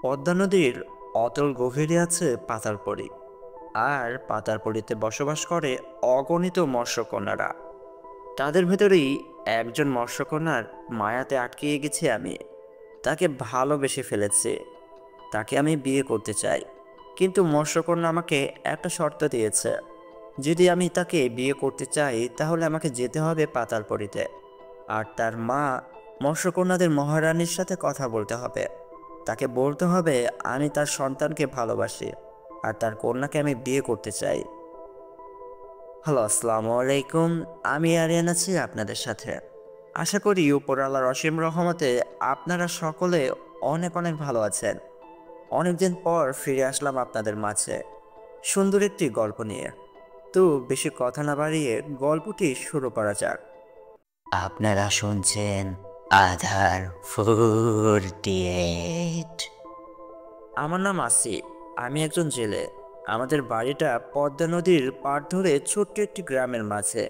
পদ্মা নদীর অতল গভীরে আছে পাতালপুরী। আর পাতালপুরীতে বসবাস করে অগণিত মৎস্যকন্যারা। তাদের ভেতরেই একজন মৎস্যকন্যার মায়াতে আটকিয়ে গেছি আমি। তাকে ভালোবেসে ফেলেছি। তাকে আমি বিয়ে করতে চাই। কিন্তু মৎস্যকন্যা আমাকে একটা শর্ত দিয়েছে। যদি আমি তাকে বিয়ে করতে চাই তাহলে আমাকে যেতে হবে পাতালপুরীতে। আর তার মা মৎস্যকন্যাদের মহারানীর সাথে কথা বলতে হবে। তাকে বলতে হবে আমি তার সন্তানকে ভালোবাসি আর তার কন্যাকে আমি বিয়ে করতে চাই। হ্যালো, আসসালামু আলাইকুম। আমি আরিয়ান আছি আপনাদের সাথে। আশা করি উপর আল্লাহর অসীম রহমতে আপনারা সকলে অনেক অনেক ভালো আছেন। অনেকদিন পর ফিরে আসলাম আপনাদের মাঝে সুন্দর একটি গল্প নিয়ে। তো বেশি কথা না বাড়িয়ে গল্পটি শুরু করা যাক। আপনারা শুনছেন আধার 48। আমার নাম আসি। আমি একজন জেলে। আমাদের বাড়িটা পদ্মা নদীর পাড় ধরে ছোট্ট একটি গ্রামের মাঝে।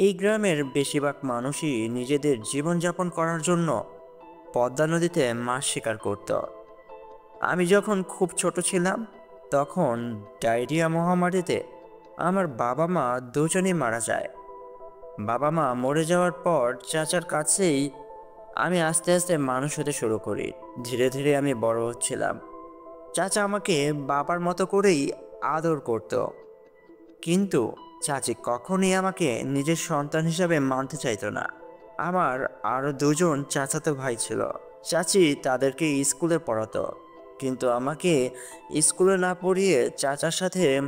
এই গ্রামের বেশিরভাগ মানুষই নিজেদের জীবনযাপন করার জন্য পদ্মা নদীতে মাছ শিকার করত। আমি যখন খুব ছোট ছিলাম তখন ডায়রিয়া মহামারীতে আমার বাবা মা দুজনেই মারা যায়। বাবা মা মরে যাওয়ার পর চাচার কাছেই আমি আস্তে আস্তে মানুষ হতে শুরু করি। ধীরে ধীরে আমি বড় হচ্ছিলাম। চাচা আমাকে বাবার মতো করেই আদর করত। কিন্তু চাচি কখনোই আমাকে নিজের সন্তান হিসাবে মানতে চাইতো না। আমার আরো দুজন চাচাতো ভাই ছিল। চাচি তাদেরকে স্কুলে পড়াতো, কিন্তু আমাকে স্কুলে না পড়িয়ে চাচার সাথে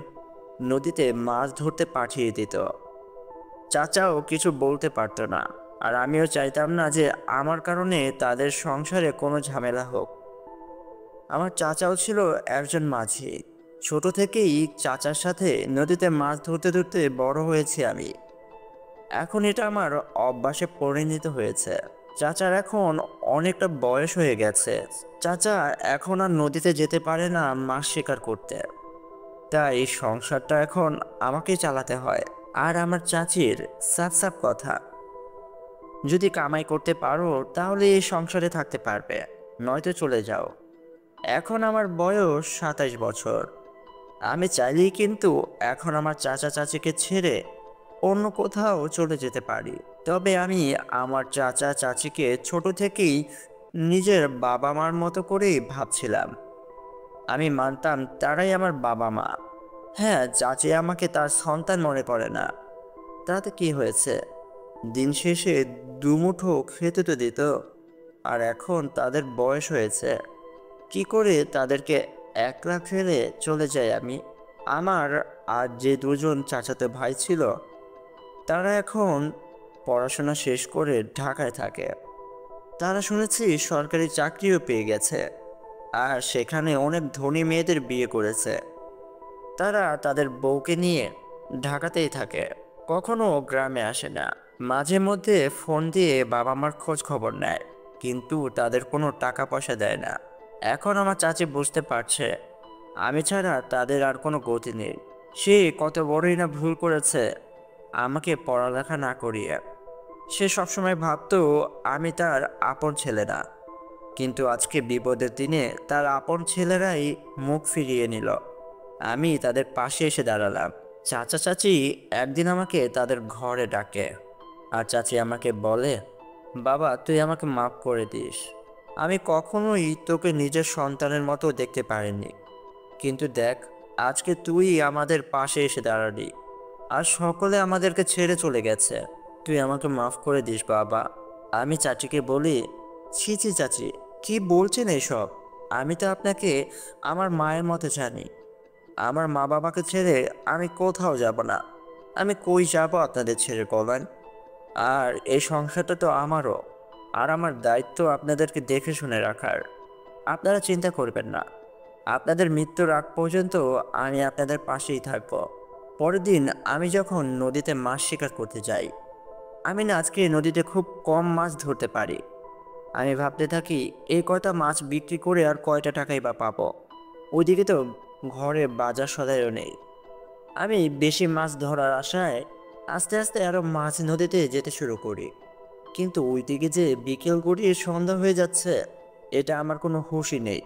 নদীতে মাছ ধরতে পাঠিয়ে দিত। চাচাও কিছু বলতে পারতো না, আর আমিও চাইতাম না যে আমার কারণে তাদের সংসারে কোনো ঝামেলা হোক। আমার চাচাও ছিল একজন মাঝি। ছোট থেকেই চাচার সাথে নদীতে মাছ ধরতে ধরতে বড় হয়েছি আমি। এখন এটা আমার অভ্যাসে পরিণত হয়েছে। চাচার এখন অনেকটা বয়স হয়ে গেছে। চাচা এখন আর নদীতে যেতে পারে না মাছ শিকার করতে। তাই সংসারটা এখন আমাকেই চালাতে হয়। আর আমার চাচির সাফ সাফ কথা, যদি কামাই করতে পারো তাহলে এই সংসারে থাকতে পারবে, নয়তো চলে যাও। এখন আমার বয়স 27 বছর। আমি চাইলেই কিন্তু এখন আমার চাচা চাচিকে ছেড়ে অন্য কোথাও চলে যেতে পারি। তবে আমি আমার চাচা চাচিকে ছোট থেকেই নিজের বাবা মার মতো করেই ভাবছিলাম। আমি মানতাম তারাই আমার বাবা মা। হ্যাঁ, চাচি আমাকে তার সন্তান মনে করে না। তাতে কি হয়েছে, দিন শেষে দুমুঠো খেতে তো দিত। আর এখন তাদের বয়স হয়েছে, কি করে তাদেরকে একলা ফেলে চলে যাই আমি? আমার আর যে দুজন চাচাতো ভাই ছিল তারা এখন পড়াশোনা শেষ করে ঢাকায় থাকে। তারা শুনেছি সরকারি চাকরিও পেয়ে গেছে, আর সেখানে অনেক ধনী মেয়েদের বিয়ে করেছে। তারা তাদের বউকে নিয়ে ঢাকাতেই থাকে, কখনো গ্রামে আসে না। মাঝে মধ্যে ফোন দিয়ে বাবা মার খোঁজ খবর নেয়, কিন্তু তাদের কোনো টাকা পয়সা দেয় না। এখন আমার চাচি বুঝতে পারছে আমি ছাড়া তাদের আর কোনো গতি নেই। সে কত বড়ই না ভুল করেছে আমাকে পড়ালেখা না করিয়ে। সে সবসময় ভাবতো আমি তার আপন ছেলে না, কিন্তু আজকে বিপদের দিনে তার আপন ছেলেরাই মুখ ফিরিয়ে নিল। আমি তাদের পাশে এসে দাঁড়ালাম। চাচা চাচি একদিন আমাকে তাদের ঘরে ডাকে, আর চাচি আমাকে বলে, বাবা তুই আমাকে মাফ করে দিস। আমি কখনোই তোকে নিজের সন্তানের মতো দেখতে পারিনি, কিন্তু দেখ আজকে তুই আমাদের পাশে এসে দাঁড়ালি, আর সকলে আমাদেরকে ছেড়ে চলে গেছে। তুই আমাকে মাফ করে দিস বাবা। আমি চাচিকে বলি, ছি ছি চাচি, কি বলছেন এসব? আমি তো আপনাকে আমার মায়ের মতো জানি। আমার মা বাবাকে ছেড়ে আমি কোথাও যাব না। আমি কই যাব আপনাদের ছেড়ে বলেন? আর এই সংসারটা তো আমারও, আর আমার দায়িত্ব আপনাদেরকে দেখে শুনে রাখার। আপনারা চিন্তা করবেন না, আপনাদের মৃত্যুর আগ পর্যন্ত আমি আপনাদের পাশেই থাকব। পরের দিন আমি যখন নদীতে মাছ শিকার করতে যাই, আমি না আজকে নদীতে খুব কম মাছ ধরতে পারি। আমি ভাবতে থাকি এই কয়টা মাছ বিক্রি করে আর কয়টা টাকাই বা পাবো। ওইদিকে তো ঘরে বাজার সদাইও নেই। আমি বেশি মাছ ধরার আশায় আস্তে আস্তে আরো মাছ নদীতে যেতে শুরু করি। কিন্তু ওইদিকে যে বিকেল গড়িয়ে সন্ধ্যা হয়ে যাচ্ছে, এটা আমার কোনো হুঁশই নেই।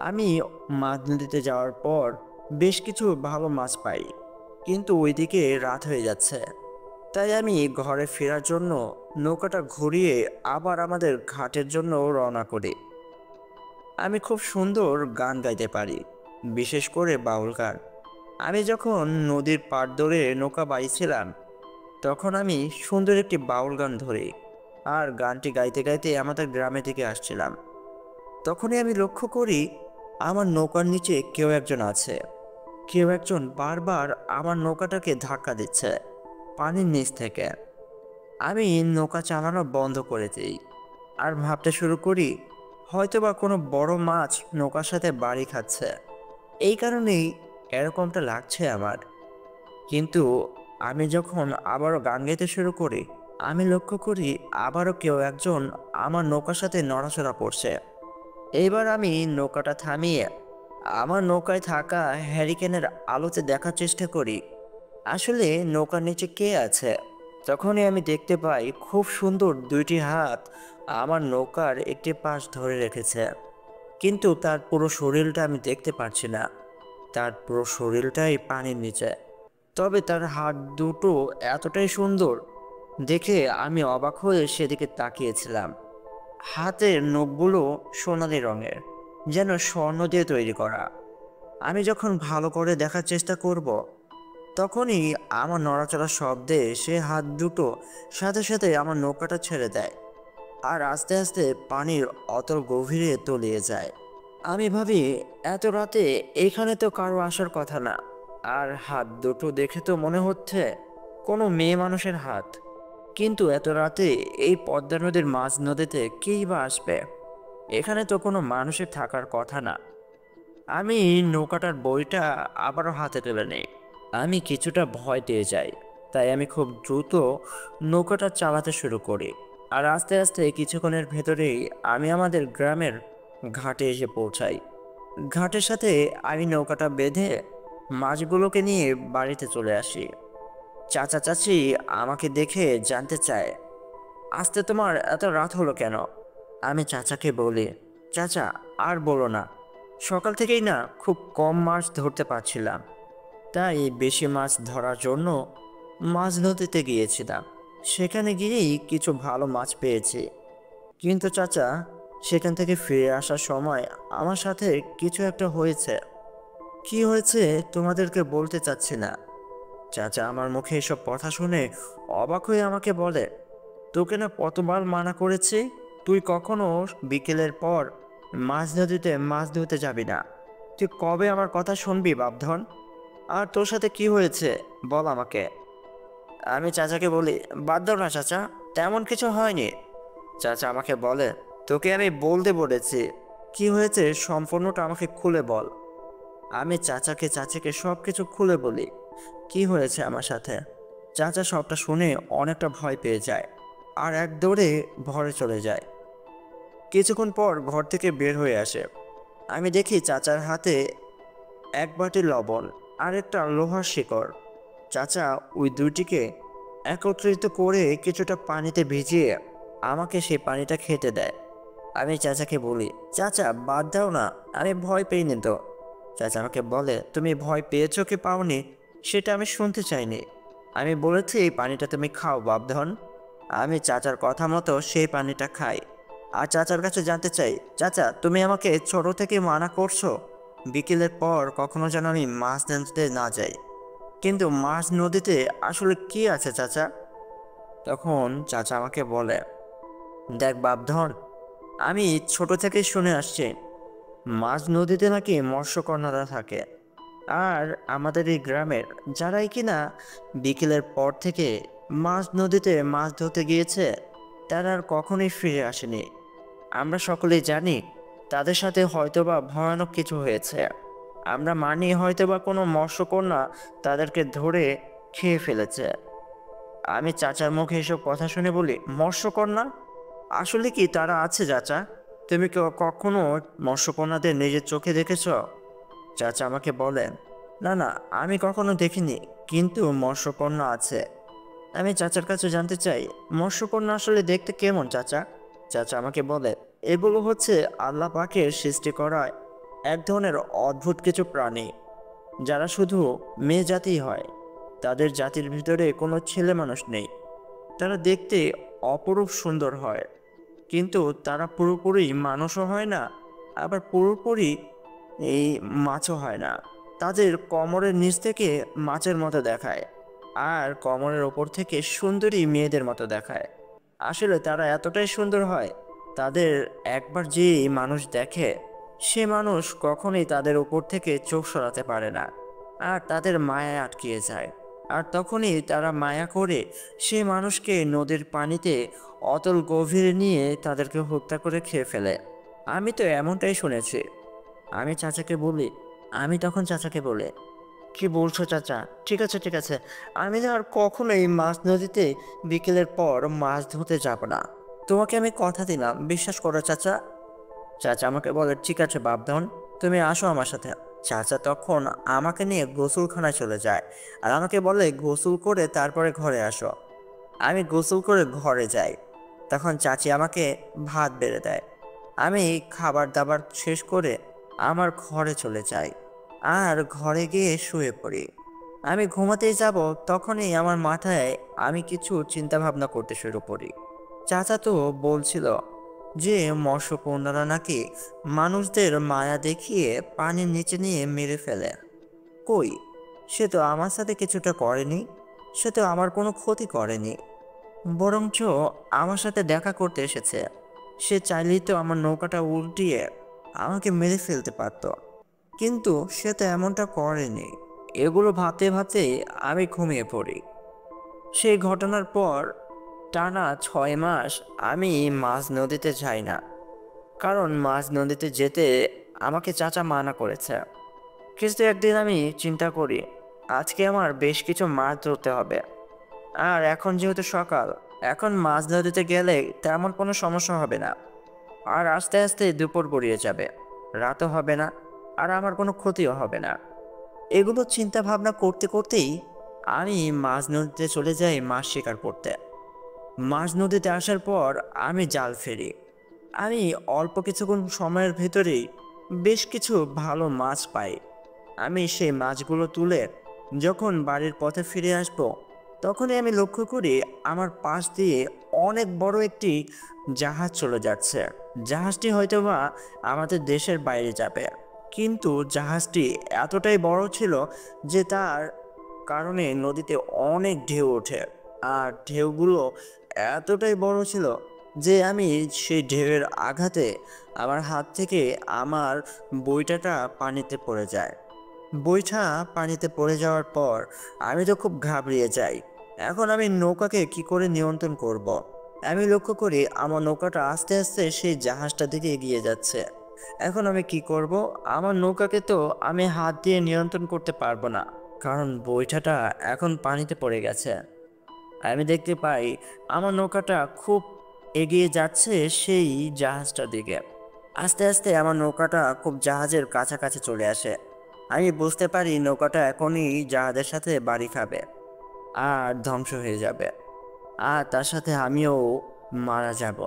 আমি মাছ নদীতে যাওয়ার পর বেশ কিছু ভালো মাছ পাই, কিন্তু ওইদিকে রাত হয়ে যাচ্ছে। তাই আমি ঘরে ফেরার জন্য নৌকাটা ঘুরিয়ে আবার আমাদের ঘাটের জন্য রওনা করি। আমি খুব সুন্দর গান গাইতে পারি, বিশেষ করে বাউল গান। আমি যখন নদীর পাড় ধরে নৌকা বাইছিলাম, তখন আমি সুন্দর একটি বাউল গান ধরি আর গানটি গাইতে গাইতে আমাদের গ্রামে দিকে আসছিলাম। তখনই আমি লক্ষ্য করি আমার নৌকার নিচে কেউ একজন আছে। কেউ একজন বারবার আমার নৌকাটাকে ধাক্কা দিচ্ছে পানির নিচ থেকে। আমি নৌকা চালানো বন্ধ করে দিই আর ভাবতে শুরু করি হয়তোবা কোনো বড় মাছ নৌকার সাথে বাড়ি খাচ্ছে, এই কারণেই এরকমটা লাগছে আমার। কিন্তু আমি যখন আবারও গান গাইতে শুরু করি, আমি লক্ষ্য করি আবারও কেউ একজন আমার নৌকার সাথে নড়াচড়া করছে। এইবার আমি নৌকাটা থামিয়ে আমার নৌকায় থাকা হ্যারিকেনের আলোতে দেখার চেষ্টা করি আসলে নৌকার নিচে কে আছে। তখনই আমি দেখতে পাই খুব সুন্দর দুইটি হাত আমার নৌকার একটি পাশ ধরে রেখেছে, কিন্তু তার পুরো শরীরটা আমি দেখতে পারছি না। তার পুরো শরীরটাই পানির নিচে, তবে তার হাত দুটো এতটাই সুন্দর দেখে আমি অবাক হয়ে সেদিকে তাকিয়েছিলাম। হাতের নখগুলো সোনালি রঙের, যেন স্বর্ণ দিয়ে তৈরি করা। আমি যখন ভালো করে দেখার চেষ্টা করব, তখনই আমার নড়াচড়ার শব্দে সে হাত দুটো সাথে সাথে আমার নৌকাটা ছেড়ে দেয় আর আস্তে আস্তে পানির অতল গভীরে তলিয়ে যায়। আমি ভাবি এত রাতে এখানে তো কারো আসার কথা না, আর হাত দুটো দেখে তো মনে হচ্ছে কোনো মেয়ে মানুষের হাত। কিন্তু এত রাতে এই পদ্মা নদীর মাঝ নদীতে কেই বা আসবে? এখানে তো কোনো মানুষের থাকার কথা না। আমি নৌকাটার বইটা আবারও হাতে তুলে নিই। আমি কিছুটা ভয় পেয়ে যাই, তাই আমি খুব দ্রুত নৌকাটা চালাতে শুরু করি। আর আস্তে আস্তে কিছুক্ষণের ভেতরেই আমি আমাদের গ্রামের ঘাটে এসে পৌঁছাই। ঘাটের সাথে আমি নৌকাটা বেঁধে মাছগুলোকে নিয়ে বাড়িতে চলে আসি। চাচা চাচি আমাকে দেখে জানতে চায়, আজকে তোমার এত রাত হলো কেন? আমি চাচাকে বলি, চাচা আর বলো না, সকাল থেকেই না খুব কম মাছ ধরতে পারছিলাম, তাই বেশি মাছ ধরার জন্য মাছ নদীতে গিয়েছিলাম। সেখানে গিয়েই কিছু ভালো মাছ পেয়েছি। কিন্তু চাচা, সেখান থেকে ফিরে আসার সময় আমার সাথে কিছু একটা হয়েছে। কি হয়েছে তোমাদেরকে বলতে চাচ্ছি না। চাচা আমার মুখে এসব কথা শুনে অবাক হয়ে আমাকে বলে, তোকে না কতবার মানা করেছি তুই কখনো বিকেলের পর মাঝ নদীতে মাছ ধরতে যাবি না। তুই কবে আমার কথা শুনবি বাপধন? আর তোর সাথে কি হয়েছে বল আমাকে। আমি চাচাকে বলি, বাদ দাও না চাচা, তেমন কিছু হয়নি। চাচা আমাকে বলে, তোকে আমি বলতে বলেছি, কি হয়েছে সম্পূর্ণটা আমাকে খুলে বল। আমি চাচিকে সব কিছু খুলে বলি কি হয়েছে আমার সাথে। চাচা সবটা শুনে অনেকটা ভয় পেয়ে যায় আর এক দৌড়ে ঘরে চলে যায়। কিছুক্ষণ পর ঘর থেকে বের হয়ে আসে। আমি দেখি চাচার হাতে এক বাটি লবণ আর একটা লোহার শিকড়। চাচা ওই দুইটিকে একত্রিত করে কিছুটা পানিতে ভিজিয়ে আমাকে সেই পানিটা খেতে দেয়। আমি চাচাকে বলি, চাচা বাদ দাও না, আমি ভয় পেইনি তো। চাচা আমাকে বলে, তুমি ভয় পেয়েছো কি পাওনি সেটা আমি শুনতে চাইনি। আমি বলেছি এই পানিটা তুমি খাও বাপধন। আমি চাচার কথা মতো সেই পানিটা খাই আর চাচার কাছে জানতে চাই, চাচা তুমি আমাকে ছোট থেকে মানা করছো বিকেলের পর কখনো যেন আমি মাছ ধরতে না যাই, কিন্তু মাছ নদীতে আসলে কি আছে চাচা? তখন চাচা আমাকে বলে, দেখ বাপধন, আমি ছোট থেকেই শুনে আসছি মাঝ নদীতে নাকি মৎস্যকন্যারা থাকে। আর আমাদের এই গ্রামের যারাই কিনা বিকেলের পর থেকে মাঝ নদীতে মাছ ধরতে গিয়েছে, তারা আর কখনোই ফিরে আসেনি। আমরা সকলেই জানি তাদের সাথে হয়তোবা ভয়ানক কিছু হয়েছে। আমরা মানি হয়তোবা কোনো মৎস্যকন্যা তাদেরকে ধরে খেয়ে ফেলেছে। আমি চাচার মুখে এসব কথা শুনে বলি, মৎস্যকন্যা? আসলে কি তারা আছে চাচা? তুমি কি কখনো মৎস্যকন্যাদের নিজের চোখে দেখেছ? চাচা আমাকে বলেন, না না, আমি কখনো দেখিনি, কিন্তু মৎস্যকন্যা আছে। আমি চাচার কাছে জানতে চাই, মৎস্যকন্যা আসলে দেখতে কেমন চাচা? চাচা আমাকে বলে, এগুলো হচ্ছে আল্লাহ পাকের সৃষ্টি করা এক ধরনের অদ্ভুত কিছু প্রাণী যারা শুধু মেয়ে জাতিই হয়। তাদের জাতির ভিতরে কোনো ছেলে মানুষ নেই। তারা দেখতে অপরূপ সুন্দর হয়, কিন্তু তারা পুরোপুরি মানুষও হয় না, আবার পুরোপুরি এই মাছও হয় না। তাদের কোমরের নিচ থেকে মাছের মতো দেখায়, আর কোমরের ওপর থেকে সুন্দরী মেয়েদের মতো দেখায়। আসলে তারা এতটাই সুন্দর হয়, তাদের একবার যে মানুষ দেখে, সে মানুষ কখনোই তাদের উপর থেকে চোখ সরাতে পারে না, আর তাদের মায়ায় আটকিয়ে যায়। আর তখনই তারা মায়া করে সে মানুষকে নদীর পানিতে অতল গভীরে নিয়ে তাদেরকে হত্যা করে খেয়ে ফেলে। আমি তো এমনটাই শুনেছি। আমি চাচাকে বলি আমি তখন চাচাকে বলি, কি বলছো চাচা? ঠিক আছে ঠিক আছে, আমি না আর কখনোই মাছ নদীতে বিকেলের পর মাছ ধরতে যাব না। তোমাকে আমি কথা দিলাম, বিশ্বাস করো চাচা। চাচা আমাকে বলে, ঠিক আছে বাপধন, তুমি আসো আমার সাথে। চাচা তখন আমাকে নিয়ে গোসলখানায় চলে যায়, আর আমাকে বলে গোসল করে তারপরে ঘরে আসো। আমি গোসল করে ঘরে যাই। তখন চাচি আমাকে ভাত বেড়ে দেয়। আমি খাবার দাবার শেষ করে আমার ঘরে চলে যাই, আর ঘরে গিয়ে শুয়ে পড়ি। আমি ঘুমাতেই যাব, তখনই আমার মাথায় আমি কিছু চিন্তা ভাবনা করতে শুরু করি। চাচা তো বলছিল যে মৎস্যকন্যারা নাকি মানুষদের মায়া দেখিয়ে পানির নিচে নিয়ে মেরে ফেলে। কই, সে তো আমার সাথে কিছুটা করেনি, সে তো আমার কোনো ক্ষতি করেনি, বরঞ্চ আমার সাথে দেখা করতে এসেছে। সে চাইলেই তো আমার নৌকাটা উল্টিয়ে আমাকে মেরে ফেলতে পারত, কিন্তু সে তো এমনটা করেনি। এগুলো ভাবতে ভাবতে আমি ঘুমিয়ে পড়ি। সেই ঘটনার পর টানা 6 মাস আমি মাঝ নদীতে যাই না, কারণ মাঝ নদীতে যেতে আমাকে চাচা মানা করেছে। কিন্তু একদিন আমি চিন্তা করি, আজকে আমার বেশ কিছু মাছ ধরতে হবে। আর এখন যেহেতু সকাল, এখন মাছ নদীতে গেলে তেমন কোনো সমস্যা হবে না। আর আস্তে আস্তে দুপুর গড়িয়ে যাবে, রাতও হবে না, আর আমার কোনো ক্ষতিও হবে না। এগুলো চিন্তা ভাবনা করতে করতেই আমি মাঝ নদীতে চলে যাই মাছ শিকার করতে। মাঝ নদীতে আসার পর আমি জাল ফেলি। আমি অল্প কিছুক্ষণ সময়ের ভেতরেই বেশ কিছু ভালো মাছ পাই। আমি সেই মাছগুলো তুলে যখন বাড়ির পথে ফিরে আসব, তখনই আমি লক্ষ্য করি আমার পাশ দিয়ে অনেক বড় একটি জাহাজ চলে যাচ্ছে। জাহাজটি হয়তোবা আমাদের দেশের বাইরে যাবে, কিন্তু জাহাজটি এতটাই বড় ছিল যে তার কারণে নদীতে অনেক ঢেউ ওঠে। আর ঢেউগুলো এতটাই বড় ছিল যে আমি সেই ঢেউয়ের আঘাতে আমার হাত থেকে আমার বইটাটা পানিতে পড়ে যায়। বইটা পানিতে পড়ে যাওয়ার পর আমি তো খুব ঘাবড়িয়ে যাই। এখন আমি নৌকাকে কি করে নিয়ন্ত্রণ করব। আমি লক্ষ্য করি আমার নৌকাটা আস্তে আস্তে সেই জাহাজটার দিকে এগিয়ে যাচ্ছে। এখন আমি কি করব? আমার নৌকাকে তো আমি হাত দিয়ে নিয়ন্ত্রণ করতে পারবো না, কারণ বৈঠাটা এখন পানিতে পড়ে গেছে। আমি দেখতে পাই আমার নৌকাটা খুব এগিয়ে যাচ্ছে সেই জাহাজটার দিকে। আস্তে আস্তে আমার নৌকাটা খুব জাহাজের কাছাকাছি চলে আসে। আমি বুঝতে পারি নৌকাটা এখনই জাহাজের সাথে বাড়ি খাবে আর ধ্বংস হয়ে যাবে, আর তার সাথে আমিও মারা যাব।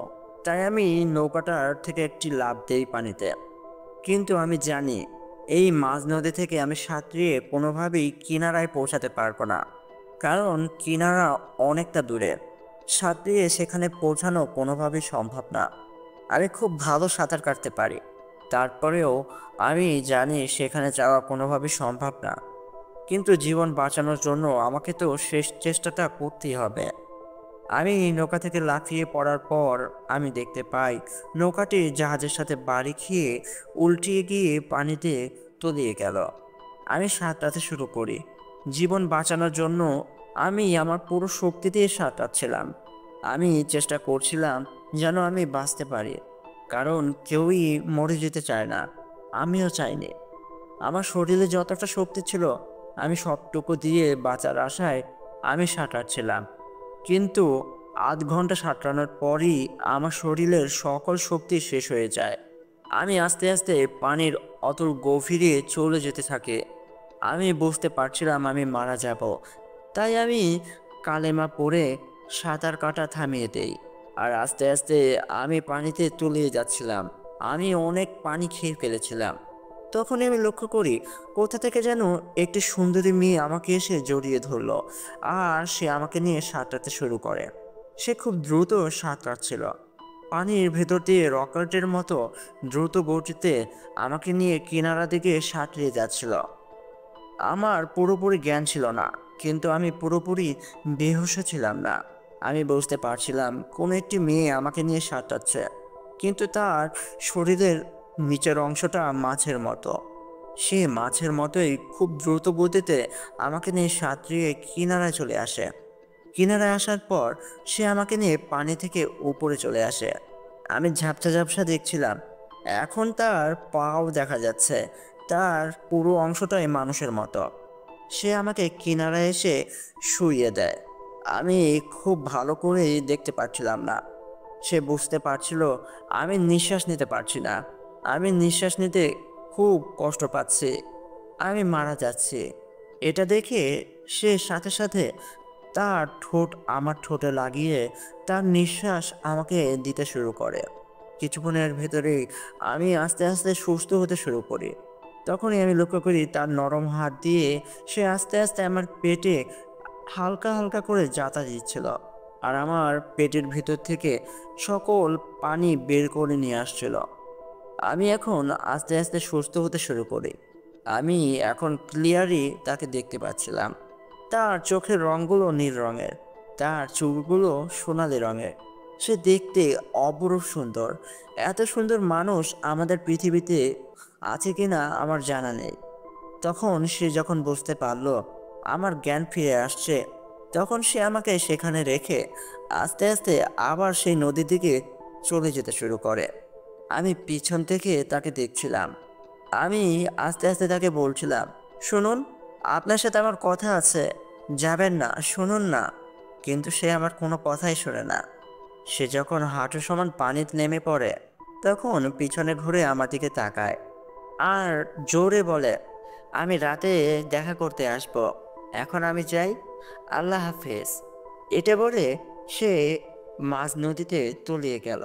তাই আমি নৌকাটার থেকে একটি লাফ দেই পানিতে। কিন্তু আমি জানি এই মাঝ নদী থেকে আমি সাঁতরিয়ে কোনোভাবেই কিনারায় পৌঁছাতে পারবো না, কারণ কিনারা অনেকটা দূরে। সাঁতরিয়ে সেখানে পৌঁছানো কোনোভাবেই সম্ভব না। আমি খুব ভালো সাঁতার কাটতে পারি, তারপরেও আমি জানি সেখানে যাওয়া কোনোভাবেই সম্ভব না। কিন্তু জীবন বাঁচানোর জন্য আমাকে তো শেষ চেষ্টাটা করতেই হবে। আমি নৌকা থেকে লাফিয়ে পড়ার পর আমি দেখতে পাই নৌকাটি জাহাজের সাথে বাড়ি খেয়ে উল্টিয়ে গিয়ে পানিতে তলিয়ে গেল। আমি সাঁতরাতে শুরু করি। জীবন বাঁচানোর জন্য আমি আমার পুরো শক্তি দিয়ে সাঁতরাচ্ছিলাম। আমি চেষ্টা করছিলাম যেন আমি বাঁচতে পারি, কারণ কেউই মরে যেতে চায় না, আমিও চাইনি। আমার শরীরে যতটা শক্তি ছিল আমি সবটুকু দিয়ে বাঁচার আশায় আমি সাঁতরাচ্ছিলাম। কিন্তু আধ ঘন্টা সাঁতরানোর পরই আমার শরীরের সকল শক্তি শেষ হয়ে যায়। আমি আস্তে আস্তে পানির অতল গভীরে চলে যেতে থাকি। আমি বুঝতে পারছিলাম আমি মারা যাব। তাই আমি কালেমা পড়ে সাঁতার কাটা থামিয়ে দেই, আর আস্তে আস্তে আমি পানিতে তলিয়ে যাচ্ছিলাম। আমি অনেক পানি খেয়ে ফেলেছিলাম। তখনই আমি লক্ষ্য করি কোথা থেকে যেন একটি সুন্দরী মেয়ে আমাকে এসে জড়িয়ে ধরলো, আর সে আমাকে নিয়ে সাঁতরাতে শুরু করে। সে খুব দ্রুত সাঁতরাচ্ছিল, পানির ভেতর দিয়ে রকেটের মতো দ্রুত গতিতে আমাকে নিয়ে কিনারা দিকে সাঁতরিয়ে যাচ্ছিল। আমার পুরোপুরি জ্ঞান ছিল না, কিন্তু আমি পুরোপুরি বেহুশও ছিলাম না। আমি বুঝতে পারছিলাম কোনো একটি মেয়ে আমাকে নিয়ে সাঁতরাচ্ছে, কিন্তু তার শরীরের নিচের অংশটা মাছের মতো। সে মাছের মতোই খুব দ্রুত গতিতে আমাকে নিয়ে সাঁতরিয়ে কিনারায় চলে আসে। কিনারায় আসার পর সে আমাকে নিয়ে পানি থেকে উপরে চলে আসে। আমি ঝাপসা ঝাপসা দেখছিলাম। এখন তার পাও দেখা যাচ্ছে, তার পুরো অংশটাই মানুষের মতো। সে আমাকে কিনারায় এসে শুইয়ে দেয়। আমি খুব ভালো করেই দেখতে পাচ্ছিলাম না। সে বুঝতে পারছিল আমি নিঃশ্বাস নিতে পারছি না। আমি নিঃশ্বাস নিতে খুব কষ্ট পাচ্ছি, আমি মারা যাচ্ছি। এটা দেখে সে সাথে সাথে তার ঠোঁট আমার ঠোঁটে লাগিয়ে তার নিঃশ্বাস আমাকে দিতে শুরু করে। কিছুক্ষণের ভেতরেই আমি আস্তে আস্তে সুস্থ হতে শুরু করি। তখনই আমি লক্ষ্য করি তার নরম হাত দিয়ে সে আস্তে আস্তে আমার পেটে হালকা হালকা করে যাতা দিচ্ছিল, আর আমার পেটের ভিতর থেকে সকল পানি বের করে নিয়ে আসছিল। আমি এখন আস্তে আস্তে সুস্থ হতে শুরু করি। আমি এখন ক্লিয়ারই তাকে দেখতে পাচ্ছিলাম। তার চোখের রঙগুলো নীল রঙের, তার চুলগুলো সোনালি রঙের। সে দেখতে অপরূপ সুন্দর। এত সুন্দর মানুষ আমাদের পৃথিবীতে আছে কিনা আমার জানা নেই। তখন সে যখন বুঝতে পারলো আমার জ্ঞান ফিরে আসছে, তখন সে আমাকে সেখানে রেখে আস্তে আস্তে আবার সেই নদীর দিকে চলে যেতে শুরু করে। আমি পিছন থেকে তাকে দেখছিলাম। আমি আস্তে আস্তে তাকে বলছিলাম, শুনুন, আপনার সাথে আমার কথা আছে, যাবেন না, শুনুন না। কিন্তু সে আমার কোনো কথাই শোনে না। সে যখন হাঁটু সমান পানিতে নেমে পড়ে, তখন পিছনে ঘুরে আমার দিকে তাকায় আর জোরে বলে, আমি রাতে দেখা করতে আসবো, এখন আমি যাই, আল্লাহ হাফেজ। এটা বলে সে মাঝ নদীতে তলিয়ে গেল।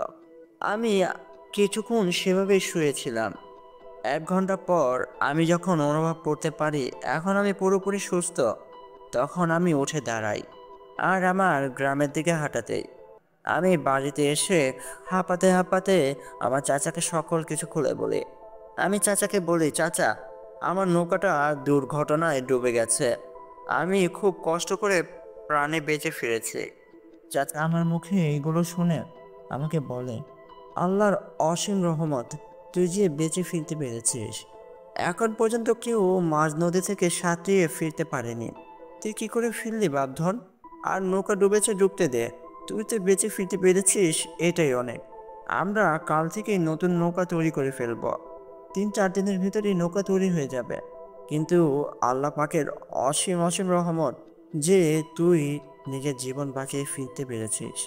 আমি কিছুক্ষণ সেভাবেই শুয়েছিলাম। 1 ঘন্টা পর আমি যখন অনুভব করতে পারি এখন আমি পুরোপুরি সুস্থ, তখন আমি উঠে দাঁড়াই আর আমার গ্রামের দিকে হাঁটাতেই আমি বাড়িতে এসে হাঁপাতে হাঁপাতে আমার চাচাকে সকল কিছু খুলে বলি। আমি চাচাকে বলি, চাচা, আমার নৌকাটা দুর্ঘটনায় ডুবে গেছে, আমি খুব কষ্ট করে প্রাণে বেঁচে ফিরেছি। চাচা আমার মুখে এইগুলো শুনে আমাকে বলে, আল্লাহর অসীম রহমত, তুই যে বেঁচে ফিরতে পেরেছিস। এখন পর্যন্ত কেউ মাঝ নদী থেকে সাঁতরিয়ে ফিরতে পারেনি, তুই কি করে ফিরলি বাপধন? আর নৌকা ডুবেছে ডুবতে দে, তুই তো বেঁচে ফিরতে পেরেছিস, এটাই অনেক। আমরা কাল থেকেই নতুন নৌকা তৈরি করে ফেলব, 3-4 দিনের ভিতরেই নৌকা তৈরি হয়ে যাবে। কিন্তু আল্লাহ পাকের অসীম অসীম রহমত যে তুই নিজের জীবন বাঁচিয়ে ফিরতে পেরেছিস।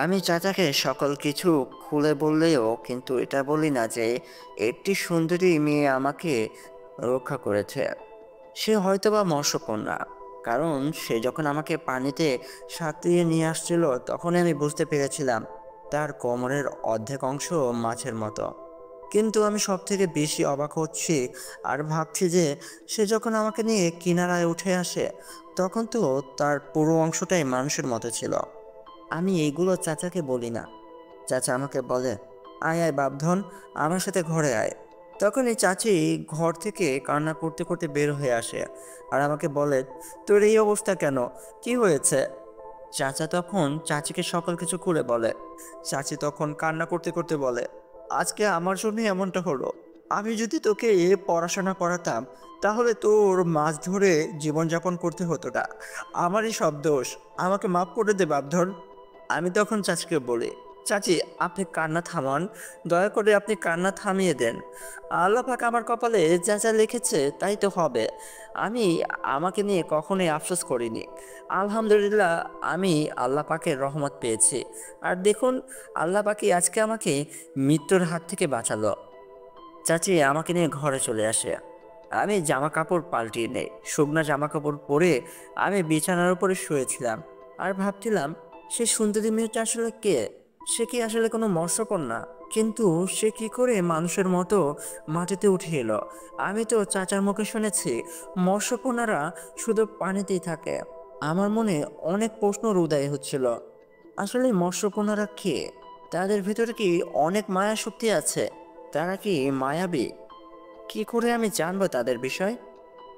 আমি চাচাকে সকল কিছু খুলে বললেও কিন্তু এটা বলি না যে একটি সুন্দরী মেয়ে আমাকে রক্ষা করেছে। সে হয়তোবা মৎস্যকন্যা, কারণ সে যখন আমাকে পানিতে সাঁতরিয়ে নিয়ে আসছিল তখন আমি বুঝতে পেরেছিলাম তার কোমরের অর্ধেক অংশ মাছের মতো। কিন্তু আমি সব থেকে বেশি অবাক হচ্ছি আর ভাবছি যে সে যখন আমাকে নিয়ে কিনারায় উঠে আসে তখন তো তার পুরো অংশটাই মানুষের মতো ছিল। আমি এইগুলো চাচাকে বলি না। চাচা আমাকে বলে, আয় আয় বাপধন, আমার সাথে ঘরে আয়। তখন এই চাচি ঘর থেকে কান্না করতে করতে বের হয়ে আসে আর আমাকে বলে, তোর এই অবস্থা কেন, কি হয়েছে? চাচা তখন চাচিকে সকল কিছু খুলে বলে। চাচি তখন কান্না করতে করতে বলে, আজকে আমার জন্যই এমনটা হলো। আমি যদি তোকে পড়াশোনা করাতাম তাহলে তোর মাছ ধরে জীবনযাপন করতে হতো না। আমারই সব দোষ, আমাকে মাফ করে দে বাপধন। আমি তখন চাচিকে বলি, চাচি আপনি কান্না থামান, দয়া করে আপনি কান্না থামিয়ে দেন। আল্লাহ পাক আমার কপালে যা যা লিখেছে তাই তো হবে। আমি আমাকে নিয়ে কখনোই আফসোস করিনি। আলহামদুলিল্লাহ, আমি আল্লাহ পাকের রহমত পেয়েছি। আর দেখুন, আল্লাহ পাকই আজকে আমাকে মৃত্যুর হাত থেকে বাঁচালো। চাচি আমাকে নিয়ে ঘরে চলে আসে। আমি জামা কাপড় পাল্টিয়ে নেই, শুকনা জামা কাপড় পরে আমি বিছানার উপরে শুয়েছিলাম আর ভাবছিলাম, সে সুন্দরী মেয়েটা আসলে কে? সে কি আসলে কোনো মৎস্যকন্যা? কিন্তু সে কি করে মানুষের মতো মাটিতে উঠে এলো? আমি তো চাচার মুখে শুনেছি মৎস্যকন্যারা শুধু পানিতেই থাকে। আমার মনে অনেক প্রশ্নর উদয় হচ্ছিল। আসলে মৎস্যকন্যারা কে? তাদের ভিতরে কি অনেক মায়া শক্তি আছে? তারা কি মায়াবী? কি করে আমি জানবো তাদের বিষয়?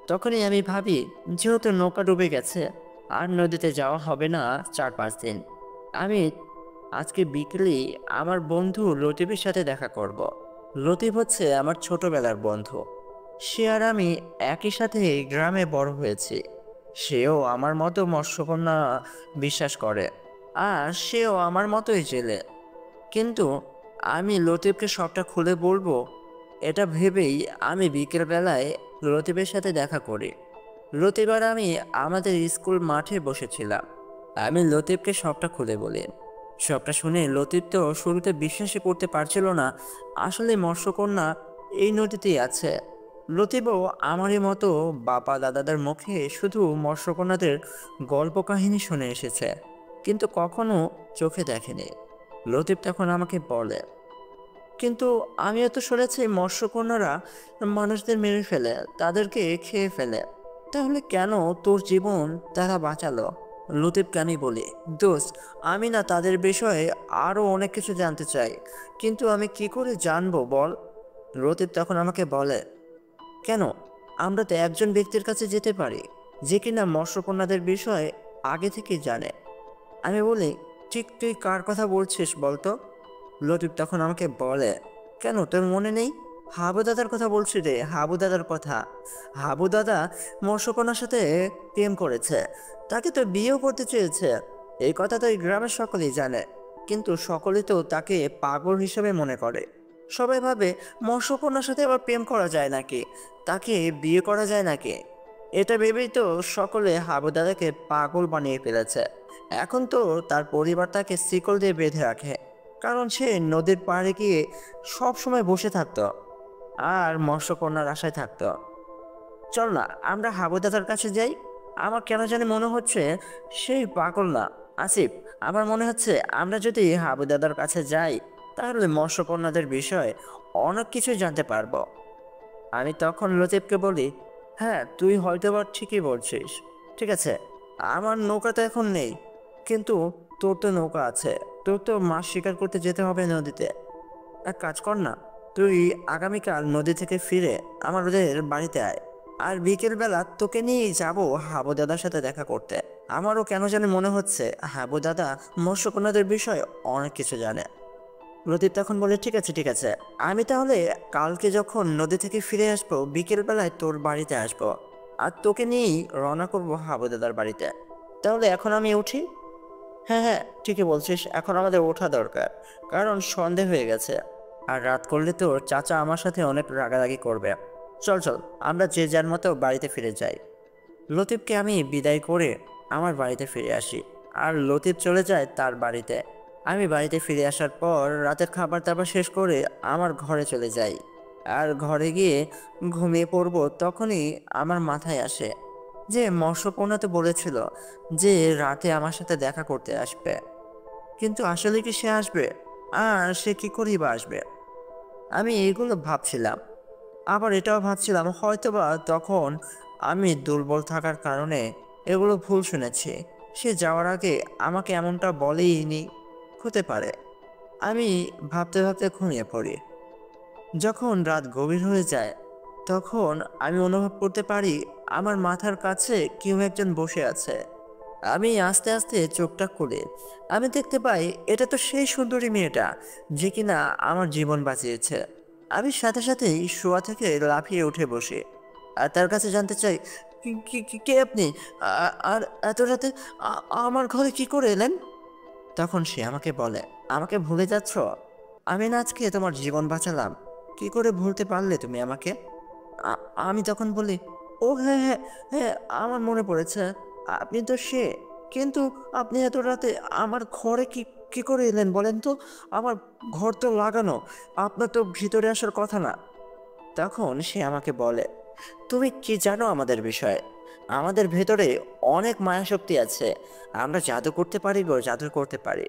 তখনই আমি ভাবি, যেহেতু নৌকা ডুবে গেছে আর নদীতে যাওয়া হবে না 4-5 দিন, আমি আজকে বিকেলেই আমার বন্ধু লতিফের সাথে দেখা করব। লতিফ হচ্ছে আমার ছোটবেলার বন্ধু। সে আর আমি একই সাথে এই গ্রামে বড় হয়েছি। সেও আমার মতো মৎস্যকন্যা বিশ্বাস করে, আর সেও আমার মতোই জেলে। কিন্তু আমি লতিফকে সবটা খুলে বলবো এটা ভেবেই আমি বিকেল বেলায় লতিফের সাথে দেখা করি। লতিফ আর আমি আমাদের স্কুল মাঠে বসেছিলাম। আমি লতিফকে সবটা খুলে বলি। সবটা শুনে লতিফ তো শুরুতে বিশ্বাসই করতে পারছিল না আসলে মৎস্যকন্যা এই নদীতেই আছে। লতিফও আমারই মতো বাবা দাদাদের মুখে শুধু মৎস্যকন্যাদের গল্প কাহিনী শুনে এসেছে, কিন্তু কখনো চোখে দেখেনি। লতিফ তখন আমাকে বলে, কিন্তু আমিও তো শুনেছি মৎস্যকন্যারা মানুষদের মেরে ফেলে, তাদেরকে খেয়ে ফেলে। তাহলে কেন তোর জীবন তারা বাঁচালো? লতিফকে আমি বলি, দোস্ত, আমি না তাদের বিষয়ে আরো অনেক কিছু জানতে চাই, কিন্তু আমি কি করে জানবো বল? লতিফ তখন আমাকে বলে, কেন, আমরা তো একজন ব্যক্তির কাছে যেতে পারি যে কিনা মৎস্যকন্যাদের বিষয়ে আগে থেকেই জানে। আমি বলি, ঠিক তুই কার কথা বলছিস বলতো? লতিফ তখন আমাকে বলে, কেন তোর মনে নেই? হাবু দাদার কথা বলছি রে, হাবু দাদার কথা। হাবু দাদা মৎস্যকন্যার সাথে প্রেম করেছে, তাকে তো বিয়েও করতে চেয়েছে। এই কথা তো এই গ্রামের সকলেই জানে, কিন্তু সকলেই তো তাকে পাগল হিসেবে মনে করে। সবাই ভাবে মৎস্যকন্যার সাথে আবার প্রেম করা যায় নাকি, তাকে বিয়ে করা যায় নাকি। এটা ভেবেই তো সকলে হাবু দাদাকে পাগল বানিয়ে ফেলেছে। এখন তো তার পরিবার তাকে শিকল দিয়ে বেঁধে রাখে, কারণ সে নদীর পাড়ে গিয়ে সব সময় বসে থাকতো আর মৎস্যকন্যার আশায় থাকতো। চল না আমরা হাবু দাদার কাছে যাই। আমার কেন জানি মনে হচ্ছে সেই পাগল না। আসিফ, আমার মনে হচ্ছে আমরা যদি হাবু দাদার কাছে যাই তাহলে মৎস্যকন্যাদের বিষয়ে অনেক কিছু জানতে পারবো। আমি তখন লতিফকে বলি, হ্যাঁ তুই হয়তো বা ঠিকই বলছিস। ঠিক আছে, আমার নৌকা তো এখন নেই, কিন্তু তোর তো নৌকা আছে। তোর তো মাছ শিকার করতে যেতে হবে নদীতে। এক কাজ কর না, তুই আগামীকাল নদী থেকে ফিরে আমাদের বাড়িতে আয়, আর বিকেল বেলা তোকে নিয়েই যাবো হাবু দাদার সাথে দেখা করতে। আমারও কেন জানি মনে হচ্ছে হাবু দাদা মৎস্যকন্যাদের বিষয়ে অনেক কিছু জানে। লতিফ তখন বলে, ঠিক আছে ঠিক আছে, আমি তাহলে কালকে যখন নদী থেকে ফিরে আসবো বিকেল বেলায় তোর বাড়িতে আসবো, আর তোকে নিয়েই রওনা করবো হাবু দাদার বাড়িতে। তাহলে এখন আমি উঠি? হ্যাঁ হ্যাঁ, ঠিকই বলছিস, এখন আমাদের ওঠা দরকার, কারণ সন্ধে হয়ে গেছে। আর রাত করলে তোর চাচা আমার সাথে অনেক রাগারাগি করবে। চল চল, আমরা যে যার মতো বাড়িতে ফিরে যাই। লতিফকে আমি বিদায় করে আমার বাড়িতে ফিরে আসি, আর লতিফ চলে যায় তার বাড়িতে। আমি বাড়িতে ফিরে আসার পর রাতের খাবার দাবার শেষ করে আমার ঘরে চলে যাই। আর ঘরে গিয়ে ঘুমিয়ে পড়ব, তখনই আমার মাথায় আসে যে মৎস্যকন্যা তো বলেছিল যে রাতে আমার সাথে দেখা করতে আসবে, কিন্তু আসলে কি সে আসবে? আর সে কি করেই বা আসবে? আমি এইগুলো ভাবছিলাম, আবার এটাও ভাবছিলাম হয়তোবা তখন আমি দুর্বল থাকার কারণে এগুলো ভুল শুনেছি। সে যাওয়ার আগে আমাকে এমনটা বলেইনি, হতে পারে। আমি ভাবতে ভাবতে ঘুমিয়ে পড়ি। যখন রাত গভীর হয়ে যায় তখন আমি অনুভব করতে পারি আমার মাথার কাছে কেউ একজন বসে আছে। আমি আস্তে আস্তে চোখটা খুলে আমি দেখতে পাই এটা তো সেই সুন্দরী মেয়েটা যে কিনা আমার জীবন বাঁচিয়েছে। আমি সাথে সাথেই শোয়া থেকে লাফিয়ে উঠে বসি আর তার কাছে জানতে চাই, কে আপনি? আর এত রাতে আমার ঘরে কি করে এলেন? তখন সে আমাকে বলে, আমাকে ভুলে যাচ্ছ? আমি না আজকে তোমার জীবন বাঁচালাম, কি করে ভুলতে পারলে তুমি আমাকে? আমি তখন বলি, ও হ্যাঁ হ্যাঁ হ্যাঁ, আমার মনে পড়েছে, আপনি তো সে। কিন্তু আপনি এত রাতে আমার ঘরে কি কি করে এলেন বলেন তো? আমার ঘর তো লাগানো, আপনার তো ভিতরে আসার কথা না। তখন সে আমাকে বলে, তুমি কি জানো আমাদের বিষয়ে? আমাদের ভেতরে অনেক মায়াশক্তি আছে, আমরা জাদু করতে পারি গো, জাদু করতে পারি।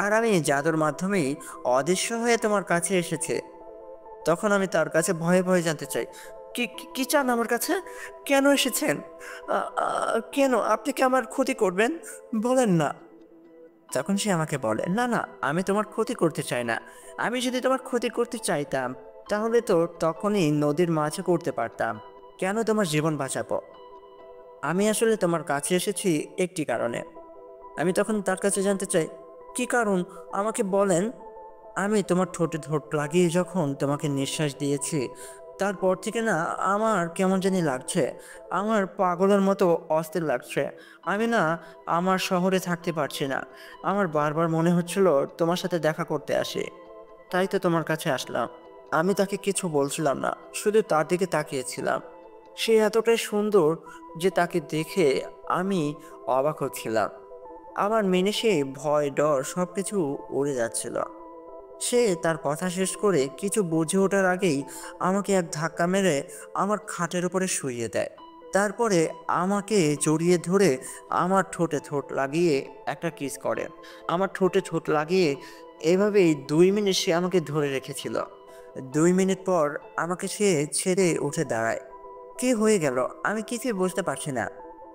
আর আমি জাদুর মাধ্যমেই অদৃশ্য হয়ে তোমার কাছে এসেছে। তখন আমি তার কাছে ভয়ে ভয়ে জানতে চাই, কি কি কি চান আমার কাছে? কেন এসেছেন? কেন আপনি কি আমার ক্ষতি করবেন? বলেন না। তখন সে আমাকে বলে, না না, আমি তোমার ক্ষতি করতে চাই না। আমি যদি তোমার ক্ষতি করতে চাইতাম তাহলে তো তখনই নদীর মাঝে করতে পারতাম। কেন তোমার জীবন বাঁচাবো? আমি আসলে তোমার কাছে এসেছি একটি কারণে। আমি তখন তার কাছে জানতে চাই, কি কারণ? আমাকে বলেন। আমি তোমার ঠোঁটে ঠোঁট লাগিয়ে যখন তোমাকে নিঃশ্বাস দিয়েছি, তারপর থেকে না আমার কেমন জানি লাগছে। আমার পাগলের মতো অস্থির লাগছে। আমি না আমার শহরে থাকতে পারছি না। আমার বারবার মনে হচ্ছিল তোমার সাথে দেখা করতে আসি। তাই তো তোমার কাছে আসলাম। আমি তাকে কিছু বলছিলাম না, শুধু তার দিকে তাকিয়েছিলাম। সে এতটাই সুন্দর যে তাকে দেখে আমি অবাক হচ্ছিলাম। আমার মেনে ভয় ডর সবকিছু উড়ে যাচ্ছিল। সে তার কথা শেষ করে কিছু বুঝে ওঠার আগেই আমাকে এক ধাক্কা মেরে আমার খাটের উপরে শুইয়ে দেয়। তারপরে আমাকে জড়িয়ে ধরে আমার ঠোঁটে ঠোঁট লাগিয়ে একটা কিস করে। আমার ঠোঁটে ঠোঁট লাগিয়ে এভাবেই 2 মিনিট সে আমাকে ধরে রেখেছিল। 2 মিনিট পর আমাকে সে ছেড়ে উঠে দাঁড়ায়। কি হয়ে গেল আমি কিছুই বুঝতে পারছি না।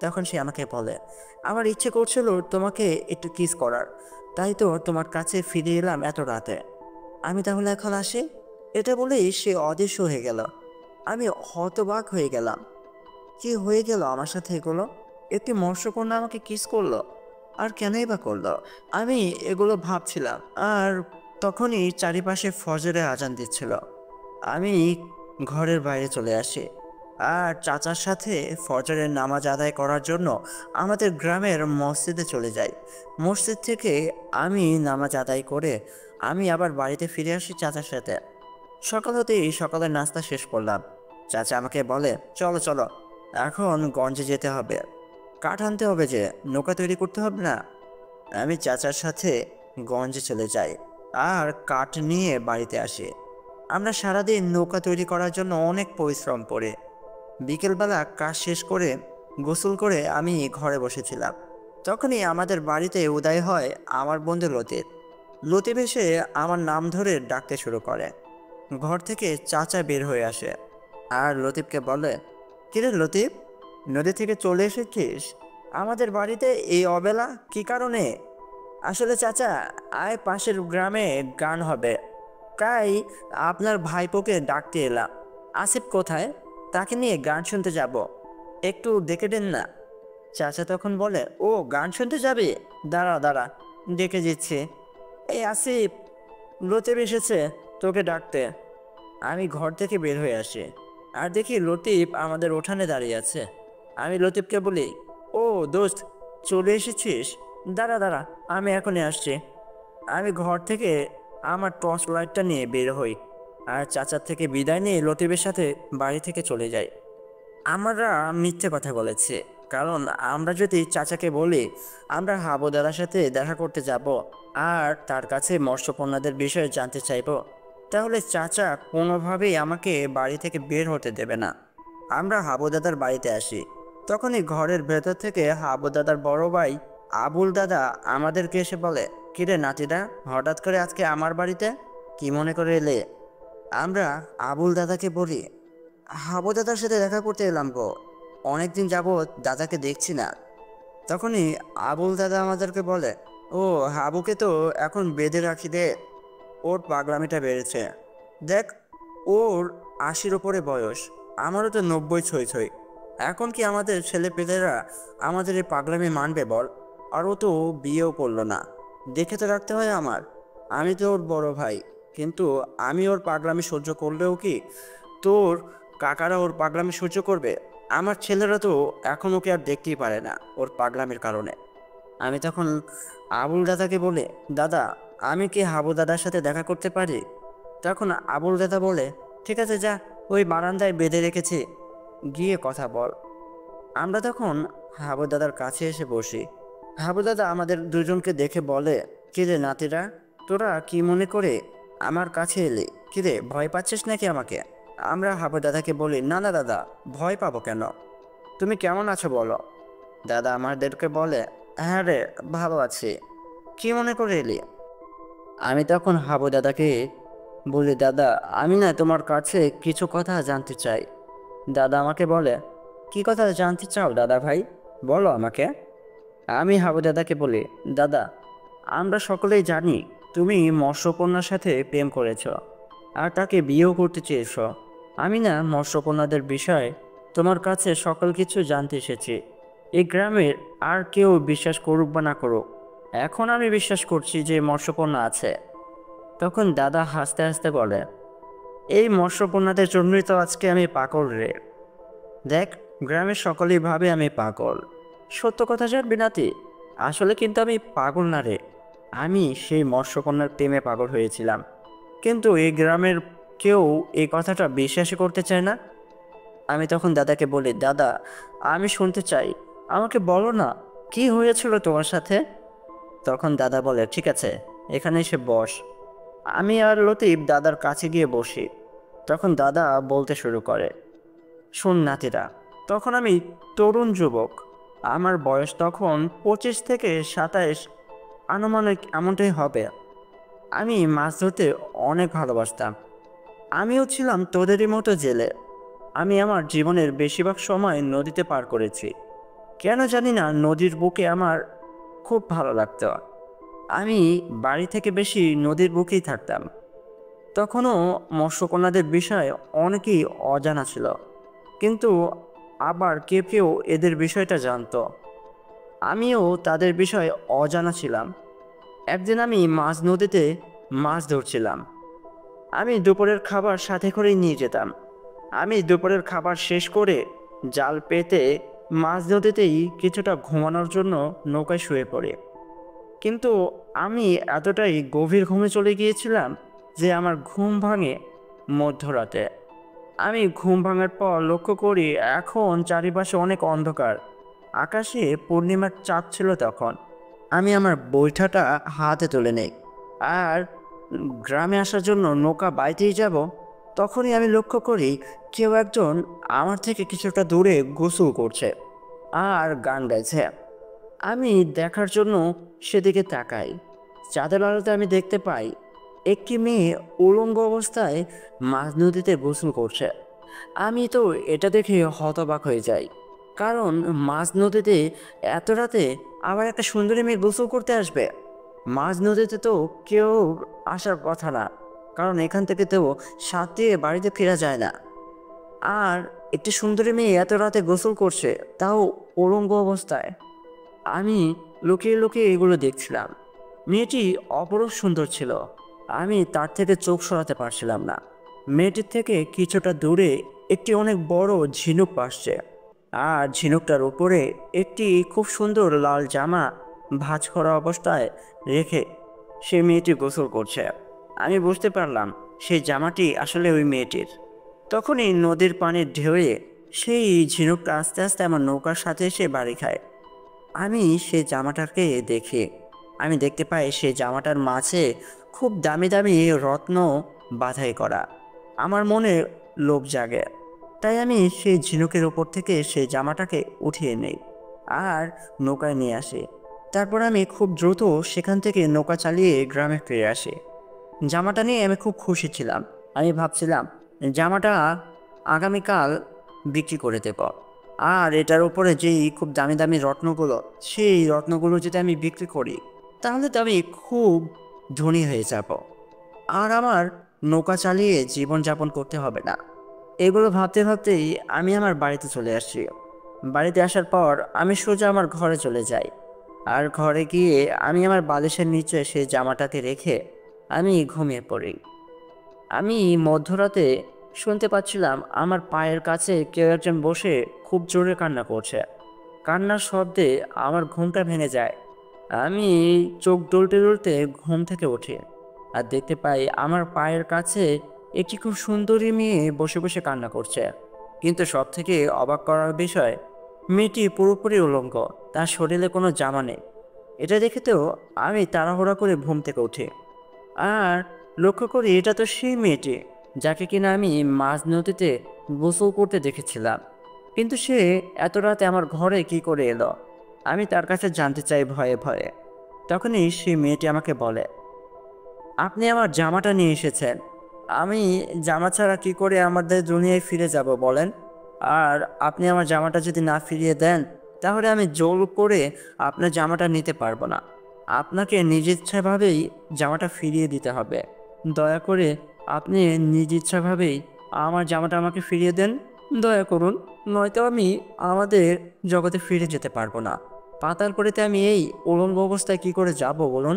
তখন সে আমাকে বলে, আমার ইচ্ছে করছিল তোমাকে একটু কিস করার, তাই তো তোমার কাছে ফিরে এলাম এত রাতে। আমি তাহলে এখন আসি? এটা বলেই সে অদৃশ্য হয়ে গেল। আমি হতবাক হয়ে গেলাম। কি হয়ে গেল আমার সাথে এগুলো? একটি মৎস্যকন্যা আমাকে কিস করলো, আর কেনই বা করলো? আমি এগুলো ভাবছিলাম, আর তখনই চারিপাশে ফজরের আজান দিচ্ছিল। আমি ঘরের বাইরে চলে আসি আর চাচার সাথে ফজরের নামাজ আদায় করার জন্য আমাদের গ্রামের মসজিদে চলে যাই। মসজিদ থেকে আমি নামাজ আদায় করে আমি আবার বাড়িতে ফিরে আসি চাচার সাথে। সকাল হতেই সকালের নাস্তা শেষ করলাম। চাচা আমাকে বলে, চলো চলো, এখন গঞ্জে যেতে হবে। কাঠ আনতে হবে, যে নৌকা তৈরি করতে হবে না। আমি চাচার সাথে গঞ্জে চলে যাই আর কাঠ নিয়ে বাড়িতে আসি। আমরা সারাদিন নৌকা তৈরি করার জন্য অনেক পরিশ্রম করে বিকেলবেলা কাজ শেষ করে গোসল করে আমি ঘরে বসেছিলাম। তখনই আমাদের বাড়িতে উদয় হয় আমার বন্ধু লতিফ। লতিফ এসে আমার নাম ধরে ডাকতে শুরু করে। ঘর থেকে চাচা বের হয়ে আসে আর লতিফকে বলে, কিরে লতিফ, নদী থেকে চলে এসেছিস আমাদের বাড়িতে এই অবেলা, কি কারণে? আসলে চাচা, আয় পাশের গ্রামে গান হবে, তাই আপনার ভাইপোকে ডাকতে এলাম। আসিফ কোথায়? তাকে নিয়ে গান শুনতে যাব, একটু ডেকে দেন না। চাচা তখন বলে, ও গান শুনতে যাবে, দাঁড়া দাঁড়া, ডেকে দিচ্ছি। এই আসিফ, লতিফ এসেছে তোকে ডাকতে। আমি ঘর থেকে বের হয়ে আসি আর দেখি লতিফ আমাদের উঠানে দাঁড়িয়ে আছে। আমি লতিফকে বলি, ও দোস্ত, চলে এসেছিস? দাঁড়া দাঁড়া, আমি এখনই আসছি। আমি ঘর থেকে আমার টর্চ লাইটটা নিয়ে বের হই আর চাচার থেকে বিদায় নিয়ে লতিফের সাথে বাড়ি থেকে চলে যাই। আমরা মিথ্যে কথা বলেছি, কারণ আমরা যদি চাচাকে বলি আমরা হাবু দাদার সাথে দেখা করতে যাব আর তার কাছে মৎস্যকন্যাদের বিষয়ে জানতে চাইব, তাহলে চাচা কোনোভাবেই আমাকে বাড়ি থেকে বের হতে দেবে না। আমরা হাবু দাদার বাড়িতে আসি। তখনই ঘরের ভেতর থেকে হাবু দাদার বড় ভাই আবুল দাদা আমাদেরকে এসে বলে, কিরে নাতিদা, হঠাৎ করে আজকে আমার বাড়িতে কি মনে করে এলে? আমরা আবুল দাদাকে বলি, হাবু দাদার সাথে দেখা করতে এলাম গো, অনেকদিন যাবৎ দাদাকে দেখছি না। তখনই আবুল দাদা আমাদেরকে বলে, ও হাবুকে তো এখন বেঁধে রাখি দে, ওর পাগলামিটা বেড়েছে। দেখ, ওর 80-র ওপরে বয়স, আমারও তো 90 ছই ছই। এখন কি আমাদের ছেলেপেলেরা আমাদের এই পাগলামি মানবে বল? আর ও তো বিয়েও করলো না, দেখে তো রাখতে হয় আমার। আমি তো ওর বড় ভাই, কিন্তু আমি ওর পাগলামি সহ্য করলেও কি তোর কাকারা ওর পাগলামি সহ্য করবে? আমার ছেলেরা তো এখন ওকে আর দেখতেই পারে না ওর পাগলামির কারণে। আমি তখন আবুল দাদাকে বলে, দাদা, আমি কি হাবু দাদার সাথে দেখা করতে পারি? তখন আবুল দাদা বলে, ঠিক আছে যা, ওই বারান্দায় বেঁধে রেখেছি, গিয়ে কথা বল। আমরা তখন হাবু দাদার কাছে এসে বসি। হাবু দাদা আমাদের দুজনকে দেখে বলে, কিরে নাতিরা, তোরা কি মনে করে আমার কাছে এলি? কিরে, ভয় পাচ্ছিস নাকি আমাকে? আমরা হাবু দাদাকে বলি, না না দাদা, ভয় পাবো কেন? তুমি কেমন আছো বলো। দাদা আমাদেরকে বলে, হ্যাঁ রে, ভালো আছি। কি মনে করে এলি? আমি তখন হাবু দাদাকে বলি, দাদা আমি না তোমার কাছে কিছু কথা জানতে চাই। দাদা আমাকে বলে, কি কথা জানতে চাও দাদা ভাই, বলো আমাকে। আমি হাবু দাদাকে বলি, দাদা আমরা সকলেই জানি তুমি মৎস্যকন্যার সাথে প্রেম করেছ আর তাকে বিয়েও করতে চেয়েছ। আমি না মৎস্যকন্যাদের বিষয়ে তোমার কাছে সকল কিছু জানতে এসেছি। এই গ্রামের আর কেউ বিশ্বাস করুক বা না করুক, এখন আমি বিশ্বাস করছি যে মৎস্যকন্যা আছে। তখন দাদা হাসতে হাসতে বলে, এই মৎস্যকন্যাদের জন্যই তো আজকে আমি পাগল রে। দেখ, গ্রামের সকলেই ভাবে আমি পাগল। সত্য কথা জানবি নাতি, আসলে কিন্তু আমি পাগল না রে। আমি সেই মৎস্যকন্যার প্রেমে পাগল হয়েছিলাম, কিন্তু এই গ্রামের কেউ এই কথাটা বিশ্বাসই করতে চায় না। আমি তখন দাদাকে বলি, দাদা আমি শুনতে চাই, আমাকে বলো না কি হয়েছিল তোমার সাথে। তখন দাদা বলে, ঠিক আছে এখানে এসে বস। আমি আর লতিফ দাদার কাছে গিয়ে বসি। তখন দাদা বলতে শুরু করে, শোন নাতিরা, তখন আমি তরুণ যুবক। আমার বয়স তখন 25 থেকে 27, আনুমানিক এমনটাই হবে। আমি মাছ ধরতে অনেক ভালোবাসতাম। আমিও ছিলাম তোদেরই মতো জেলে। আমি আমার জীবনের বেশিরভাগ সময় নদীতে পার করেছি। কেন জানি না নদীর বুকে আমার খুব ভালো লাগতো। আমি বাড়ি থেকে বেশি নদীর বুকেই থাকতাম। তখনও মৎস্যকন্যাদের বিষয়ে অনেকেই অজানা ছিল, কিন্তু আবার কেউ কেউ এদের বিষয়টা জানতো। আমিও তাদের বিষয়ে অজানা ছিলাম। একদিন আমি মাঝ নদীতে মাছ ধরছিলাম। আমি দুপুরের খাবার সাথে করেই নিয়ে যেতাম। আমি দুপুরের খাবার শেষ করে জাল পেতে মাঝ নদীতেই কিছুটা ঘুমানোর জন্য নৌকায় শুয়ে পড়ি। কিন্তু আমি এতটাই গভীর ঘুমে চলে গিয়েছিলাম যে আমার ঘুম ভাঙে মধ্যরাতে। আমি ঘুম ভাঙার পর লক্ষ্য করি এখন চারিপাশে অনেক অন্ধকার। আকাশে পূর্ণিমার চাঁদ ছিল তখন। আমি আমার বৈঠাটা হাতে তুলে নেই আর গ্রামে আসার জন্য নৌকা বাইতেই যাব, তখনই আমি লক্ষ্য করি কেউ একজন আমার থেকে কিছুটা দূরে গোসল করছে আর গান গাইছে। আমি দেখার জন্য সেদিকে তাকাই। চাঁদের আলোতে আমি দেখতে পাই একটি মেয়ে উলঙ্গ অবস্থায় মাঝ নদীতে গোসল করছে। আমি তো এটা দেখে হতবাক হয়ে যাই, কারণ মাঝ নদীতে এত রাতে আবার একটা সুন্দরী মেয়ে গোসল করতে আসবে। মাঝ নদীতে তো কেউ আসার কথা না, কারণ এখান থেকে তো সাত দিয়ে বাড়িতে ফেরা যায় না। আর একটি সুন্দরী মেয়ে এত রাতে গোসল করছে, তাও উলঙ্গ অবস্থায়। আমি লুকিয়ে লুকিয়ে এগুলো দেখছিলাম। মেয়েটি অপরূপ সুন্দর ছিল। আমি তার থেকে চোখ সরাতে পারছিলাম না। মেয়েটির থেকে কিছুটা দূরে একটি অনেক বড় ঝিনুক ভাসছে, আর ঝিনুকটার উপরে একটি খুব সুন্দর লাল জামা ভাঁজ করা অবস্থায় রেখে সে মেয়েটি গোসল করছে। আমি বুঝতে পারলাম সেই জামাটি আসলে ওই মেয়েটির। তখনই নদীর পানির ঢেউয়ে সেই ঝিনুকটা আস্তে আস্তে আমার নৌকার সাথে এসে বাড়ি খায়। আমি সেই জামাটাকে দেখি। আমি দেখতে পাই সেই জামাটার মাঝে খুব দামি দামি রত্ন বাঁধাই করা। আমার মনে লোভ জাগে, তাই আমি সেই ঝিনুকের ওপর থেকে সেই জামাটাকে উঠিয়ে নেই আর নৌকায় নিয়ে আসি। তারপর আমি খুব দ্রুত সেখান থেকে নৌকা চালিয়ে গ্রামে ফিরে আসি। জামাটা নিয়ে আমি খুব খুশি ছিলাম। আমি ভাবছিলাম জামাটা আগামীকাল বিক্রি করে দেব, আর এটার উপরে যেই খুব দামি দামি রত্নগুলো, সেই রত্নগুলো যদি আমি বিক্রি করি তাহলে তো আমি খুব ধনী হয়ে যাব, আর আমার নৌকা চালিয়ে জীবনযাপন করতে হবে না। এগুলো ভাবতে ভাবতেই আমি আমার বাড়িতে চলে আসি। বাড়িতে আসার পর আমি সোজা আমার ঘরে চলে যাই, আর ঘরে গিয়ে আমি আমার বালিশের নিচে সেই জামাটাকে রেখে আমি ঘুমিয়ে পড়ি। আমি মধ্যরাতে শুনতে পাচ্ছিলাম আমার পায়ের কাছে কেউ একজন বসে খুব জোরে কান্না করছে। কান্নার শব্দে আমার ঘুমটা ভেঙে যায়। আমি চোখ ডুলতে ডুলতে ঘুম থেকে উঠি আর দেখতে পাই আমার পায়ের কাছে একটি খুব সুন্দরী মেয়ে বসে বসে কান্না করছে। কিন্তু সব থেকে অবাক করার বিষয়, মেয়েটি পুরোপুরি উলঙ্গ, তার শরীরে কোনো জামা নেই। এটা দেখে তো আমি তাড়াহুড়া করে ঘুম থেকে উঠি আর লক্ষ্য করি এটা তো সেই মেয়েটি যাকে কিনা আমি মাঝ নদীতে গোসল করতে দেখেছিলাম। কিন্তু সে এত রাতে আমার ঘরে কি করে এলো? আমি তার কাছে জানতে চাই ভয়ে ভয়ে। তখনই সেই মেয়েটি আমাকে বলে, আপনি আমার জামাটা নিয়ে এসেছেন, আমি জামা ছাড়া কি করে আমাদের দুনিয়ায় ফিরে যাব বলেন? আর আপনি আমার জামাটা যদি না ফিরিয়ে দেন, তাহলে আমি জোর করে আপনার জামাটা নিতে পারবো না। আপনাকে নিজ ইচ্ছাভাবেই জামাটা ফিরিয়ে দিতে হবে। দয়া করে আপনি নিজ ইচ্ছাভাবেই আমার জামাটা আমাকে ফিরিয়ে দেন, দয়া করুন। নয়তো আমি আমাদের জগতে ফিরে যেতে পারবো না। পাতালপুরিতে আমি এই উলঙ্গ অবস্থায় কি করে যাব বলুন?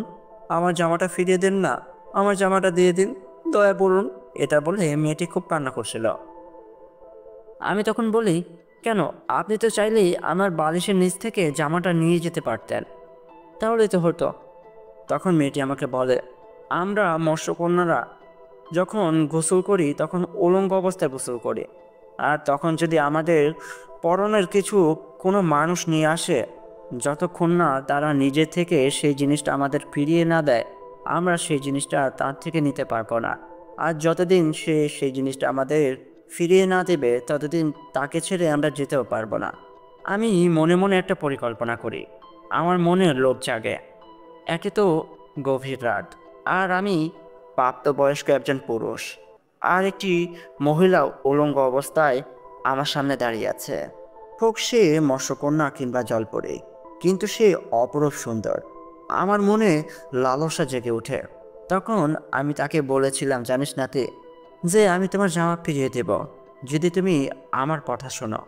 আমার জামাটা ফিরিয়ে দেন না, আমার জামাটা দিয়ে দিন, দয়া করুন। এটা বলে মেয়েটি খুব কান্না করছিল। আমি তখন বলি, কেন? আপনি তো চাইলেই আমার বালিশের নিচ থেকে জামাটা নিয়ে যেতে পারতেন, তাহলেই তো হতো। তখন মেয়েটি আমাকে বলে, আমরা মৎস্যকন্যারা যখন গোসল করি তখন উলঙ্গ অবস্থায় গোসল করি। আর তখন যদি আমাদের পরনের কিছু কোনো মানুষ নিয়ে আসে, যতক্ষণ না তারা নিজে থেকে সেই জিনিসটা আমাদের ফিরিয়ে না দেয়, আমরা সেই জিনিসটা তার থেকে নিতে পারবো না। আর যতদিন সে সেই জিনিসটা আমাদের ফিরিয়ে না দেবে, ততদিন তাকে ছেড়ে আমরা যেতেও পারবো না। আমি মনে মনে একটা পরিকল্পনা করি। আমার মনে লোভ জাগে। একে তো গভীর রাত, আর আমি প্রাপ্তবয়স্ক একজন পুরুষ, আর একটি মহিলা উলঙ্গ অবস্থায় আমার সামনে দাঁড়িয়ে আছে। হোক সে মৎস্যকন্যা কিংবা জলপরি, কিন্তু সে অপরূপ সুন্দর। আমার মনে লালসা জেগে ওঠে। তখন আমি তাকে বলেছিলাম, জানিস নাতি, যে আমি তোমার জামা ফিরিয়ে দেব যদি তুমি আমার কথা শোনো।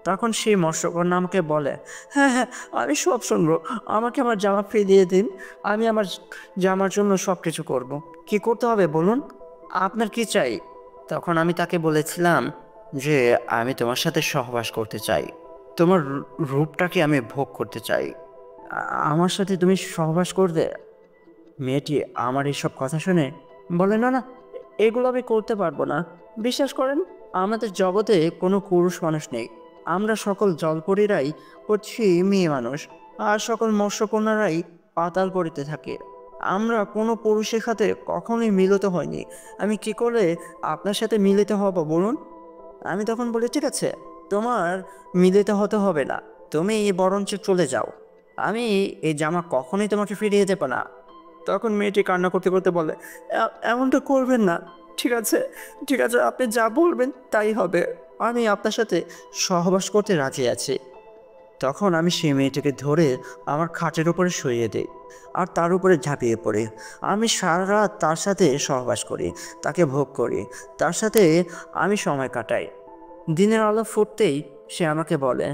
তখন সেই মৎস্যকন্যা আমাকে বলে, হ্যাঁ হ্যাঁ, আমি সব শুনবো, আমাকে আমার জামা ফিরিয়ে দিন। আমি আমার জামার জন্য সব কিছু করব। কি করতে হবে বলুন? আপনার কি চাই? তখন আমি তাকে বলেছিলাম যে আমি তোমার সাথে সহবাস করতে চাই, তোমার রূপটাকে আমি ভোগ করতে চাই। আমার সাথে তুমি সহবাস করবে? মেয়েটি আমার এইসব কথা শুনে বলে, না না, এগুলো আমি করতে পারবো না। বিশ্বাস করেন, আমাদের জগতে কোনো পুরুষ মানুষ নেই। আমরা সকল জলপরীরাই হচ্ছি মেয়ে মানুষ, আর সকল মৎস্যকন্যারাই পাতাল পরিতে থাকে। আমরা কোনো পুরুষের সাথে কখনোই মিলিত হয়নি। আমি কি করে আপনার সাথে মিলিত হব বলুন? আমি তখন বলি, ঠিক আছে, তোমার মিলিত হতে হবে না, তুমি বরঞ্চ চলে যাও। আমি এই জামা কখনোই তোমাকে ফিরিয়ে দেবো না। তখন মেয়েটি কান্না করতে করতে বলে, এমনটা করবেন না, ঠিক আছে, ঠিক আছে, আপনি যা বলবেন তাই হবে। আমি আপনার সাথে সহবাস করতে রাজি আছি। তখন আমি সেই মেয়েটিকে ধরে আমার খাটের উপরে শুইয়ে দিই, আর তার উপরে ঝাঁপিয়ে পড়ি। আমি সারা রাত তার সাথে সহবাস করি, তাকে ভোগ করি, তার সাথে আমি সময় কাটাই। দিনের আলো ফুটতেই সে আমাকে বলে,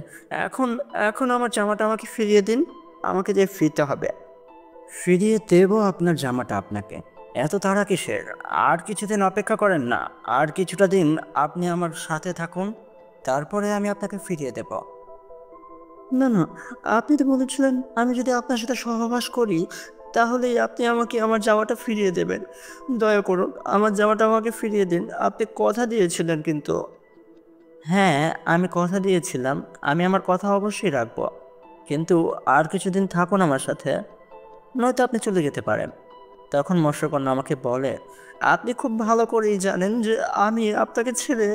এখন এখন আমার জামাটা আমাকে ফিরিয়ে দিন, আমাকে যে ফিরতে হবে। ফিরিয়ে দেবো আপনার জামাটা আপনাকে, এত তাড়া কিসের? আর কিছুদিন অপেক্ষা করেন না, আর কিছুটা দিন আপনি আমার সাথে থাকুন, তারপরে আমি আপনাকে ফিরিয়ে দেব। না না, আপনি তো বলেছিলেন আমি যদি আপনার সাথে সহবাস করি তাহলেই আপনি আমাকে আমার জামাটা ফিরিয়ে দেবেন। দয়া করুন, আমার জামাটা আমাকে ফিরিয়ে দিন, আপনি কথা দিয়েছিলেন কিন্তু। হ্যাঁ, আমি কথা দিয়েছিলাম, আমি আমার কথা অবশ্যই রাখবো, কিন্তু আর কিছুদিন থাকুন আমার সাথে, নয়তো আপনি চলে যেতে পারেন। তখন মৎস্যকন্যা আমাকে বলে, আপনি খুব ভালো করেই জানেন যে আমি আপনাকে ছেড়ে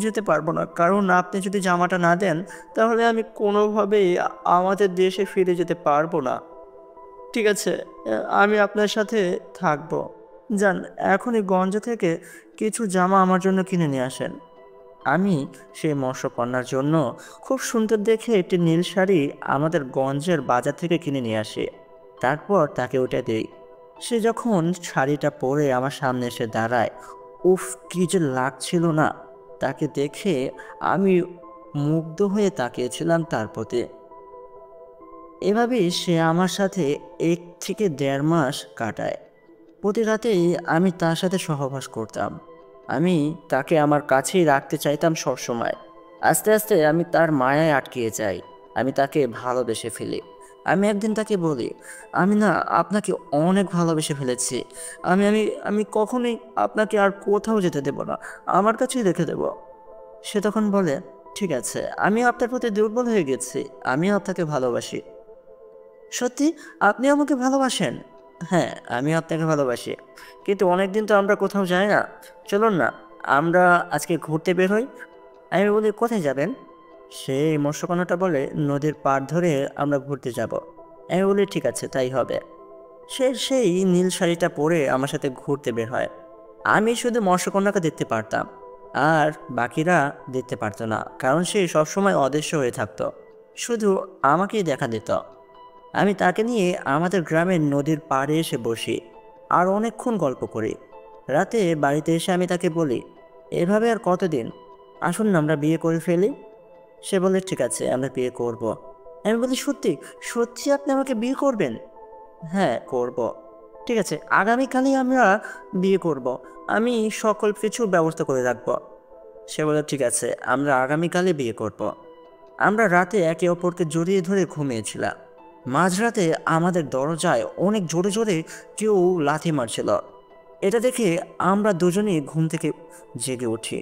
যেতে পারবো না, কারণ আপনি যদি জামাটা না দেন তাহলে আমি কোনোভাবেই আমাদের দেশে ফিরে যেতে পারবো না। ঠিক আছে, আমি আপনার সাথে থাকবো। যান, এখনই গঞ্জ থেকে কিছু জামা আমার জন্য কিনে নিয়ে আসেন। আমি সেই মৎস্যকন্যার জন্য খুব সুন্দর দেখে একটি নীল শাড়ি আমাদের গঞ্জের বাজার থেকে কিনে নিয়ে আসি। তারপর তাকে ওটা দেই। সে যখন শাড়িটা পরে আমার সামনে এসে দাঁড়ায়, উফ, কি যে লাগছিল না! তাকে দেখে আমি মুগ্ধ হয়ে তাকিয়েছিলাম তার প্রতি। এভাবেই সে আমার সাথে 1 থেকে 1.5 মাস কাটায়। প্রতি রাতেই আমি তার সাথে সহবাস করতাম। আমি তাকে আমার কাছেই রাখতে চাইতাম সবসময়। আস্তে আস্তে আমি তার মায়ায় আটকিয়ে যাই। আমি তাকে ভালোবেসে ফেলি। আমি একদিন তাকে বলি, আমি না আপনাকে অনেক ভালোবেসে ফেলেছি। আমি আমি আমি কখনোই আপনাকে আর কোথাও যেতে দেব না, আমার কাছেই রেখে দেব। সে তখন বলে, ঠিক আছে, আমি আপনার প্রতি দুর্বল হয়ে গেছি, আমিও আপনাকে ভালোবাসি। সত্যি? আপনি আমাকে ভালোবাসেন? হ্যাঁ, আমি আপনাকে ভালোবাসি। কিন্তু অনেকদিন তো আমরা কোথাও যাই না। চলুন না, আমরা আজকে ঘুরতে বের হই। আমি বলি, কোথায় যাবেন? সেই মৎস্যকন্যাটা বলে, নদীর পাড় ধরে আমরা ঘুরতে যাব। আমি বলি, ঠিক আছে, তাই হবে। সে সেই নীল শাড়িটা পরে আমার সাথে ঘুরতে বের হয়। আমি শুধু মৎস্যকন্যাকে দেখতে পারতাম, আর বাকিরা দেখতে পারতো না, কারণ সে সবসময় অদৃশ্য হয়ে থাকতো, শুধু আমাকেই দেখা দিত। আমি তাকে নিয়ে আমাদের গ্রামের নদীর পাড়ে এসে বসি আর অনেকক্ষণ গল্প করি। রাতে বাড়িতে এসে আমি তাকে বলি, এভাবে আর কতদিন, আসুন না আমরা বিয়ে করে ফেলি। সে বলে, ঠিক আছে, আমরা বিয়ে করব। আমি বলি, সত্যি সত্যি আপনি আমাকে বিয়ে করবেন? হ্যাঁ, করব। ঠিক আছে, আগামীকালই আমরা বিয়ে করব। আমি সকল কিছুর ব্যবস্থা করে রাখব। সে বলে, ঠিক আছে, আমরা আগামীকালই বিয়ে করব। আমরা রাতে একে অপরকে জড়িয়ে ধরে ঘুমিয়েছিলাম। মাঝরাতে আমাদের দরজায় অনেক জোরে জোরে কেউ লাথি মারছিল। এটা দেখে আমরা দুজনেই ঘুম থেকে জেগে উঠি।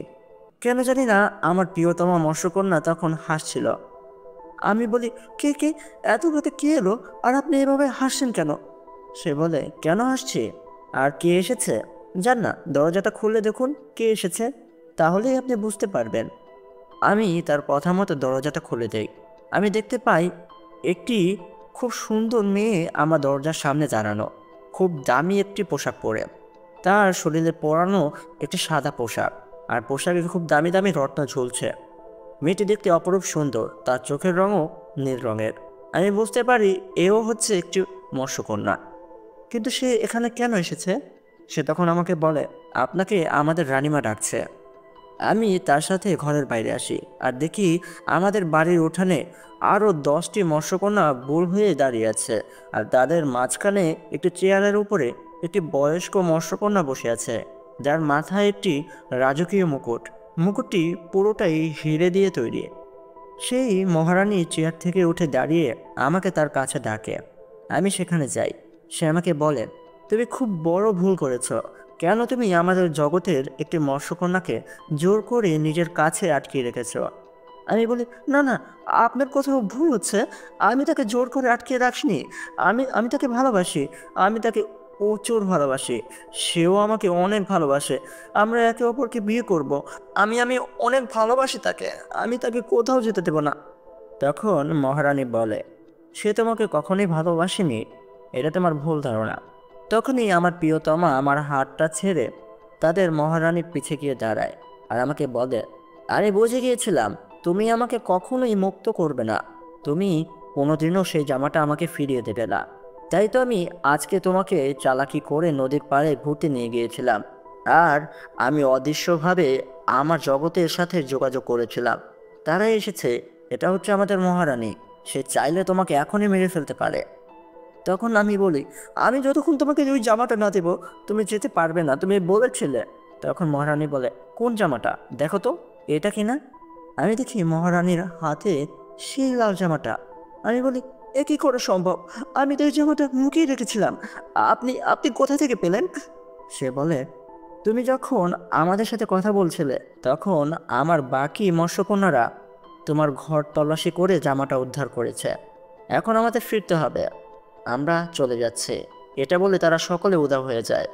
কেন জানি না আমার প্রিয়তমা মৎস্যকন্যা তখন হাসছিল। আমি বলি, কে কে, এত রাতে কে এলো, আর আপনি এভাবে হাসছেন কেন? সে বলে, কেন হাসছি, আর কে এসেছে? যান না, দরজাটা খুলে দেখুন কে এসেছে, তাহলেই আপনি বুঝতে পারবেন। আমি তার কথা মতো দরজাটা খুলে দেই। আমি দেখতে পাই একটি খুব সুন্দর মেয়ে আমার দরজার সামনে দাঁড়ানো, খুব দামি একটি পোশাক পরে। তার শরীরে পরানো একটি সাদা পোশাক, আর পোশাকে খুব দামি দামি রত্ন ঝুলছে। মেয়েটি দেখতে অপরূপ সুন্দর, তার চোখের রঙও নীল রঙের। আমি বুঝতে পারি এও হচ্ছে একটি মৎস্যকন্যা। কিন্তু সে এখানে কেন এসেছে? সে তখন আমাকে বলে, আপনাকে আমাদের রানীমা ডাকছে। আমি তার সাথে ঘরের বাইরে আসি আর দেখি আমাদের বাড়ির উঠানে আরও 10টি মৎস্যকন্যা বুল হয়ে দাঁড়িয়ে আছে, আর তাদের মাঝখানে একটি চেয়ারের উপরে একটি বয়স্ক মৎস্যকন্যা বসে আছে, যার মাথায় একটি রাজকীয় মুকুট। মুকুটটি পুরোটাই হিরে দিয়ে তৈরি। সেই মহারানী চেয়ার থেকে উঠে দাঁড়িয়ে আমাকে তার কাছে ডাকে। আমি সেখানে যাই। সে আমাকে বলে, তুমি খুব বড় ভুল করেছ। কেন তুমি আমাদের জগতের একটি মৎস্যকন্যাকে জোর করে নিজের কাছে আটকিয়ে রেখেছ? আমি বলি, না না, আপনার কোথাও ভুল হচ্ছে। আমি তাকে জোর করে আটকে রাখিনি। আমি আমি তাকে ভালোবাসি। আমি তাকে প্রচুর ভালোবাসি। সেও আমাকে অনেক ভালোবাসে। আমরা একে অপরকে বিয়ে করব। আমি অনেক ভালোবাসি তাকে। আমি তাকে কোথাও যেতে দেব না। তখন মহারানী বলে, সে তোমাকে কখনোই ভালোবাসেনি, এটা তোমার ভুল ধারণা। তখনই আমার প্রিয়তমা আমার হাতটা ছেড়ে তাদের মহারানীর পিছে গিয়ে দাঁড়ায় আর আমাকে বলে, আরে বুঝে গিয়েছিলাম তুমি আমাকে কখনোই মুক্ত করবে না। তুমি কোনোদিনও সেই জামাটা আমাকে ফিরিয়ে দেবে না। তাই তো আমি আজকে তোমাকে চালাকি করে নদীর পাড়ে ঘুরতে নিয়ে গিয়েছিলাম। আর আমি অদৃশ্যভাবে আমার জগতের সাথে যোগাযোগ করেছিলাম। তারা এসেছে। এটা হচ্ছে আমাদের মহারানী। সে চাইলে তোমাকে এখনই মেরে ফেলতে পারে। তখন আমি বলি, আমি যতক্ষণ তোমাকে ওই জামাটা না দেবো তুমি যেতে পারবে না, তুমি বলেছিলে। তখন মহারানী বলে, কোন জামাটা দেখো তো, এটা কিনা। আমি দেখি মহারানীর হাতে সেই লাল জামাটা। আমি বলি, এ কি করে সম্ভব? আমি তো এই জামাটা মুখিয়ে রেখেছিলাম। আপনি আপনি কোথা থেকে পেলেন? সে বলে, তুমি যখন আমাদের সাথে কথা বলছিলে তখন আমার বাকি মৎস্যকন্যারা তোমার ঘর তল্লাশি করে জামাটা উদ্ধার করেছে। এখন আমাদের ফিরতে হবে, আমরা চলে যাচ্ছি। এটা বলে তারা সকলে উধাও হয়ে যায়।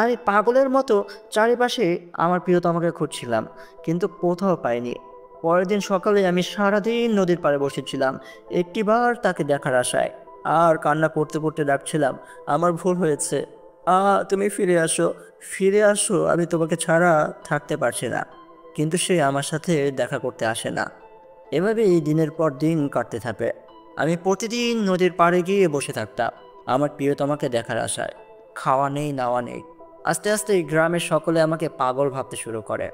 আমি পাগলের মতো চারিপাশে আমার প্রিয়তমাকে খুঁজছিলাম, কিন্তু কোথাও পাইনি। পরের দিন সকালে আমি সারাদিন নদীর পাড়ে বসেছিলাম একটিবার তাকে দেখার আশায়, আর কান্না করতে করতে ডাকছিলাম, আমার ভুল হয়েছে। তুমি ফিরে আসো, ফিরে আসো, আমি তোমাকে ছাড়া থাকতে পারছি না। কিন্তু সে আমার সাথে দেখা করতে আসে না। এভাবেই দিনের পর দিন কাটতে থাকে। আমি প্রতিদিন নদীর পাড়ে গিয়ে বসে থাকতাম আমার প্রিয়তমাকে দেখার আশায়। খাওয়া নেই, নাওয়া নেই। আস্তে আস্তে গ্রামের সকলে আমাকে পাগল ভাবতে শুরু করে।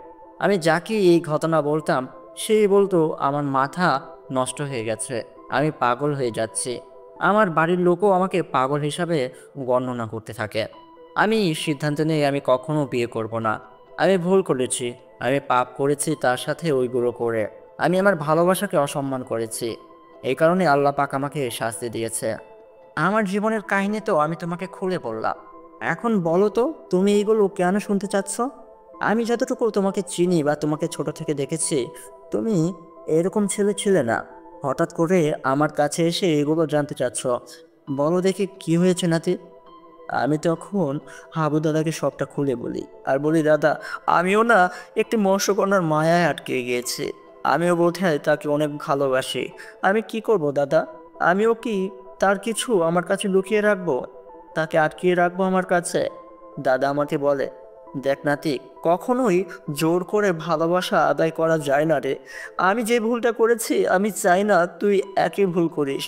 আমি যাকে এই ঘটনা বলতাম সেই বলতো আমার মাথা নষ্ট হয়ে গেছে, আমি পাগল হয়ে যাচ্ছি। আমার বাড়ির লোকও আমাকে পাগল হিসাবে গণনা করতে থাকে। আমি সিদ্ধান্ত নিয়ে আমি কখনো বিয়ে করব না। আমি ভুল করেছি, আমি পাপ করেছি, তার সাথে ওইগুলো করে আমি আমার ভালোবাসাকে অসম্মান করেছি। এই কারণে আল্লাহ পাক আমাকে শাস্তি দিয়েছে। আমার জীবনের কাহিনী তো আমি তোমাকে খুলে বললাম। এখন বলো তো, তুমি এইগুলো কেন শুনতে চাচ্ছ? আমি যতটুকু তোমাকে চিনি বা তোমাকে ছোট থেকে দেখেছি, তুমি এরকম ছেলে ছিলে না। হঠাৎ করে আমার কাছে এসে এগুলো জানতে চাচ্ছ। বলো দেখি কি হয়েছে নাতি। আমি তখন হাবু দাদাকে সবটা খুলে বলি আর বলি, দাদা, আমিও না একটি মৎস্যকন্যার মায়ায় আটকে গিয়েছি। আমিও বোধহয় তাকে অনেক ভালোবাসি। আমি কি করব দাদা? আমিও কি তার কিছু আমার কাছে লুকিয়ে রাখবো? তাকে আটকিয়ে রাখবো আমার কাছে? দাদা আমাকে বলে, দেখ নাতি, কখনোই জোর করে ভালোবাসা আদায় করা যায় না রে। আমি যে ভুলটা করেছি আমি চাই না তুই একই ভুল করিস।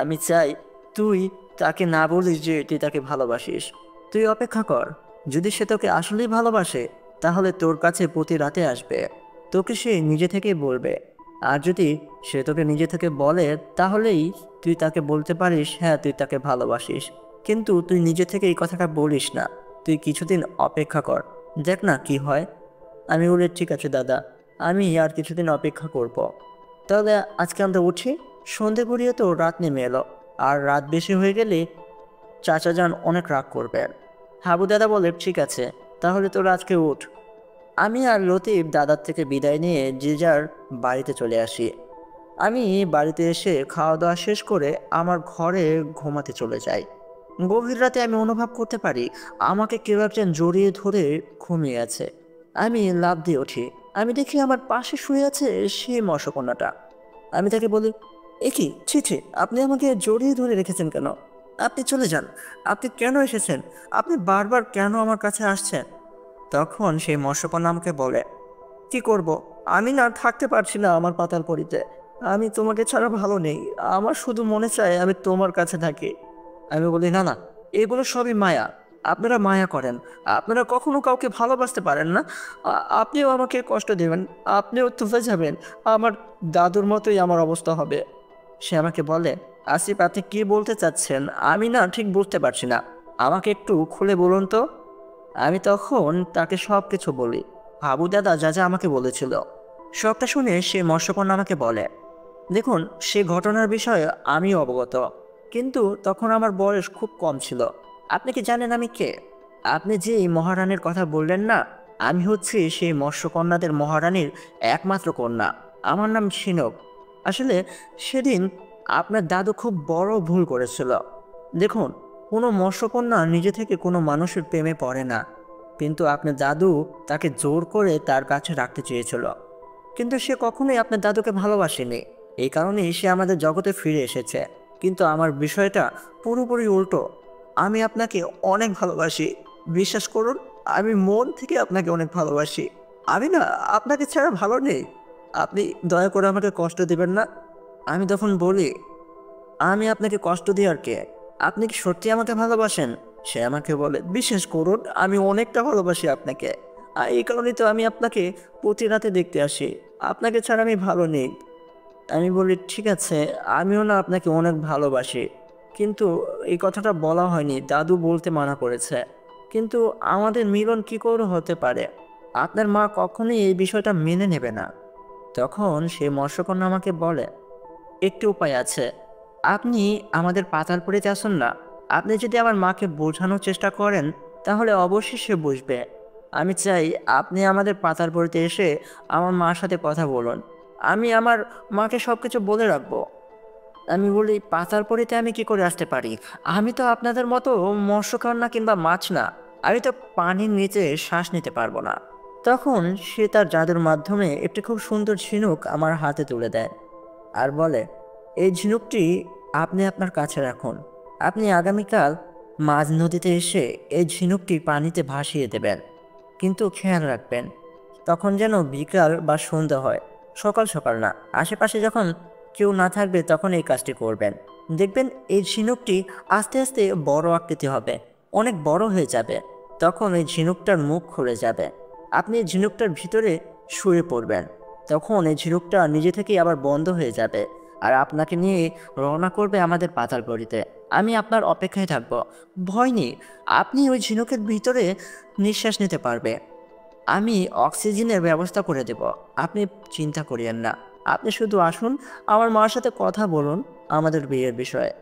আমি চাই তুই তাকে না বলিস যে তুই তাকে ভালোবাসিস। তুই অপেক্ষা কর, যদি সে তোকে আসলেই ভালোবাসে তাহলে তোর কাছে প্রতি রাতে আসবে, তোকে সে নিজে থেকেই বলবে। আর যদি সে তোকে নিজে থেকে বলে তাহলেই তুই তাকে বলতে পারিস হ্যাঁ তুই তাকে ভালোবাসিস। কিন্তু তুই নিজে থেকে এই কথাটা বলিস না, তুই কিছুদিন অপেক্ষা কর, দেখ না কি হয়। আমি বলি ঠিক আছে দাদা, আমি আর কিছুদিন অপেক্ষা করব। তাহলে আজকে আমরা উঠি। সন্ধে গড়িয়ে তো রাত নেমে এলো, আর রাত বেশি হয়ে গেলে চাচা যান অনেক রাগ করবেন। হাবু দাদা বলে ঠিক আছে, তাহলে তোরা আজকে উঠ। আমি আর লতিফ দাদার থেকে বিদায় নিয়ে যে যার বাড়িতে চলে আসি। আমি বাড়িতে এসে খাওয়া দাওয়া শেষ করে আমার ঘরে ঘুমাতে চলে যাই। গভীর রাতে আমি অনুভব করতে পারি আমাকে কেউ একজন জড়িয়ে ধরে ঘুমিয়ে আছে। আমি লাফ দিয়ে উঠি। আমি দেখি আমার পাশে শুয়ে আছে সেই মৎস্যকন্যাটা। আমি তাকে বলি, এ কি, ছি ছি, আপনি আমাকে জড়িয়ে ধরে রেখেছেন কেন? আপনি চলে যান। আপনি কেন এসেছেন? আপনি বারবার কেন আমার কাছে আসছেন? তখন সেই মৎস্যকন্যা আমাকে বলে, কি করব, আমি না থাকতে পারছি না আমার পাতালপুরীতে। আমি তোমাকে ছাড়া ভালো নেই। আমার শুধু মনে চায় আমি তোমার কাছে থাকি। আমি বলি, না না, এগুলো সবই মায়া। আপনারা মায়া করেন, আপনারা কখনো কাউকে ভালোবাসতে পারেন না। আপনিও আমাকে কষ্ট দেবেন, আপনিও তুফে যাবেন, আমার দাদুর মতোই আমার অবস্থা হবে। সে আমাকে বলে, আসিফ আপনি কি বলতে চাচ্ছেন? আমি না ঠিক বুঝতে পারছি না, আমাকে একটু খুলে বলুন তো। আমি তখন তাকে সব কিছু বলি, হাবু দাদা যা যা আমাকে বলেছিল। সবটা শুনে সে মৎস্যকন্যা আমাকে বলে, দেখুন, সে ঘটনার বিষয়ে আমি অবগত, কিন্তু তখন আমার বয়স খুব কম ছিল। আপনি কি জানেন আমি কে? আপনি যে এই মহারানীর কথা বললেন না, আমি হচ্ছি সেই মৎস্যকন্যাদের মহারানীর একমাত্র কন্যা। আমার নাম ঝিনুক। আসলে সেদিন আপনার দাদু খুব বড় ভুল করেছিল। দেখুন, কোনো মৎস্যকন্যা নিজে থেকে কোনো মানুষের প্রেমে পড়ে না, কিন্তু আপনার দাদু তাকে জোর করে তার কাছে রাখতে চেয়েছিল। কিন্তু সে কখনোই আপনার দাদুকে ভালোবাসেনি, এই কারণেই সে আমাদের জগতে ফিরে এসেছে। কিন্তু আমার বিষয়টা পুরোপুরি উল্টো। আমি আপনাকে অনেক ভালোবাসি, বিশ্বাস করুন, আমি মন থেকে আপনাকে অনেক ভালোবাসি। আমি না আপনাকে ছাড়া ভালো নেই। আপনি দয়া করে আমাকে কষ্ট দেবেন না। আমি তখন বলি, আমি আপনাকে কষ্ট দিই আর কে? আপনি কি সত্যি আমাকে ভালোবাসেন? সে আমাকে বলে, বিশ্বাস করুন, আমি অনেকটা ভালোবাসি আপনাকে। আর এই কারণেই তো আমি আপনাকে প্রতি রাতে দেখতে আসি। আপনাকে ছাড়া আমি ভালো নেই। আমি বলি, ঠিক আছে, আমিও না আপনাকে অনেক ভালোবাসি, কিন্তু এই কথাটা বলা হয়নি, দাদু বলতে মানা করেছে। কিন্তু আমাদের মিলন কি করে হতে পারে? আপনার মা কখনোই এই বিষয়টা মেনে নেবে না। তখন সেই মৎস্যকন্যা আমাকে বলে, একটি উপায় আছে। আপনি আমাদের পাতালপুরিতে আসুন না। আপনি যদি আমার মাকে বোঝানোর চেষ্টা করেন তাহলে অবশ্যই সে বুঝবে। আমি চাই আপনি আমাদের পাতালপুরিতে এসে আমার মার সাথে কথা বলুন। আমি আমার মাকে সব কিছু বলে রাখবো। আমি বলি, পাতালপুরিতে আমি কি করে আসতে পারি? আমি তো আপনাদের মতো মৎস্যকন্যা কিংবা মাছ না। আমি তো পানির নিচে শ্বাস নিতে পারবো না। তখন সে তার জাদুর মাধ্যমে একটি খুব সুন্দর ঝিনুক আমার হাতে তুলে দেয় আর বলে, এই ঝিনুকটি আপনি আপনার কাছে রাখুন। আপনি আগামীকাল মাঝ নদীতে এসে এই ঝিনুকটি পানিতে ভাসিয়ে দেবেন, কিন্তু খেয়াল রাখবেন তখন যেন বিকাল বা সন্ধ্যা হয়, সকাল সকাল না। আশেপাশে যখন কেউ না থাকবে তখন এই কাজটি করবেন। দেখবেন এই ঝিনুকটি আস্তে আস্তে বড় আকৃতি হবে, অনেক বড় হয়ে যাবে। তখন এই ঝিনুকটার মুখ খুলে যাবে, আপনি এই ঝিনুকটার ভিতরে শুয়ে পড়বেন। তখন এই ঝিনুকটা নিজে থেকেই আবার বন্ধ হয়ে যাবে, আর আপনাকে নিয়ে রওনা করবে আমাদের পাতালপুরিতে। আমি আপনার অপেক্ষায় থাকব, ভয় নেই। আপনি ওই ঝিনুকের ভিতরে নিঃশ্বাস নিতে পারবে, আমি অক্সিজেনের ব্যবস্থা করে দেব। আপনি চিন্তা করিয়েন না, আপনি শুধু আসুন, আমার মার সাথে কথা বলুন আমাদের বিয়ের বিষয়ে।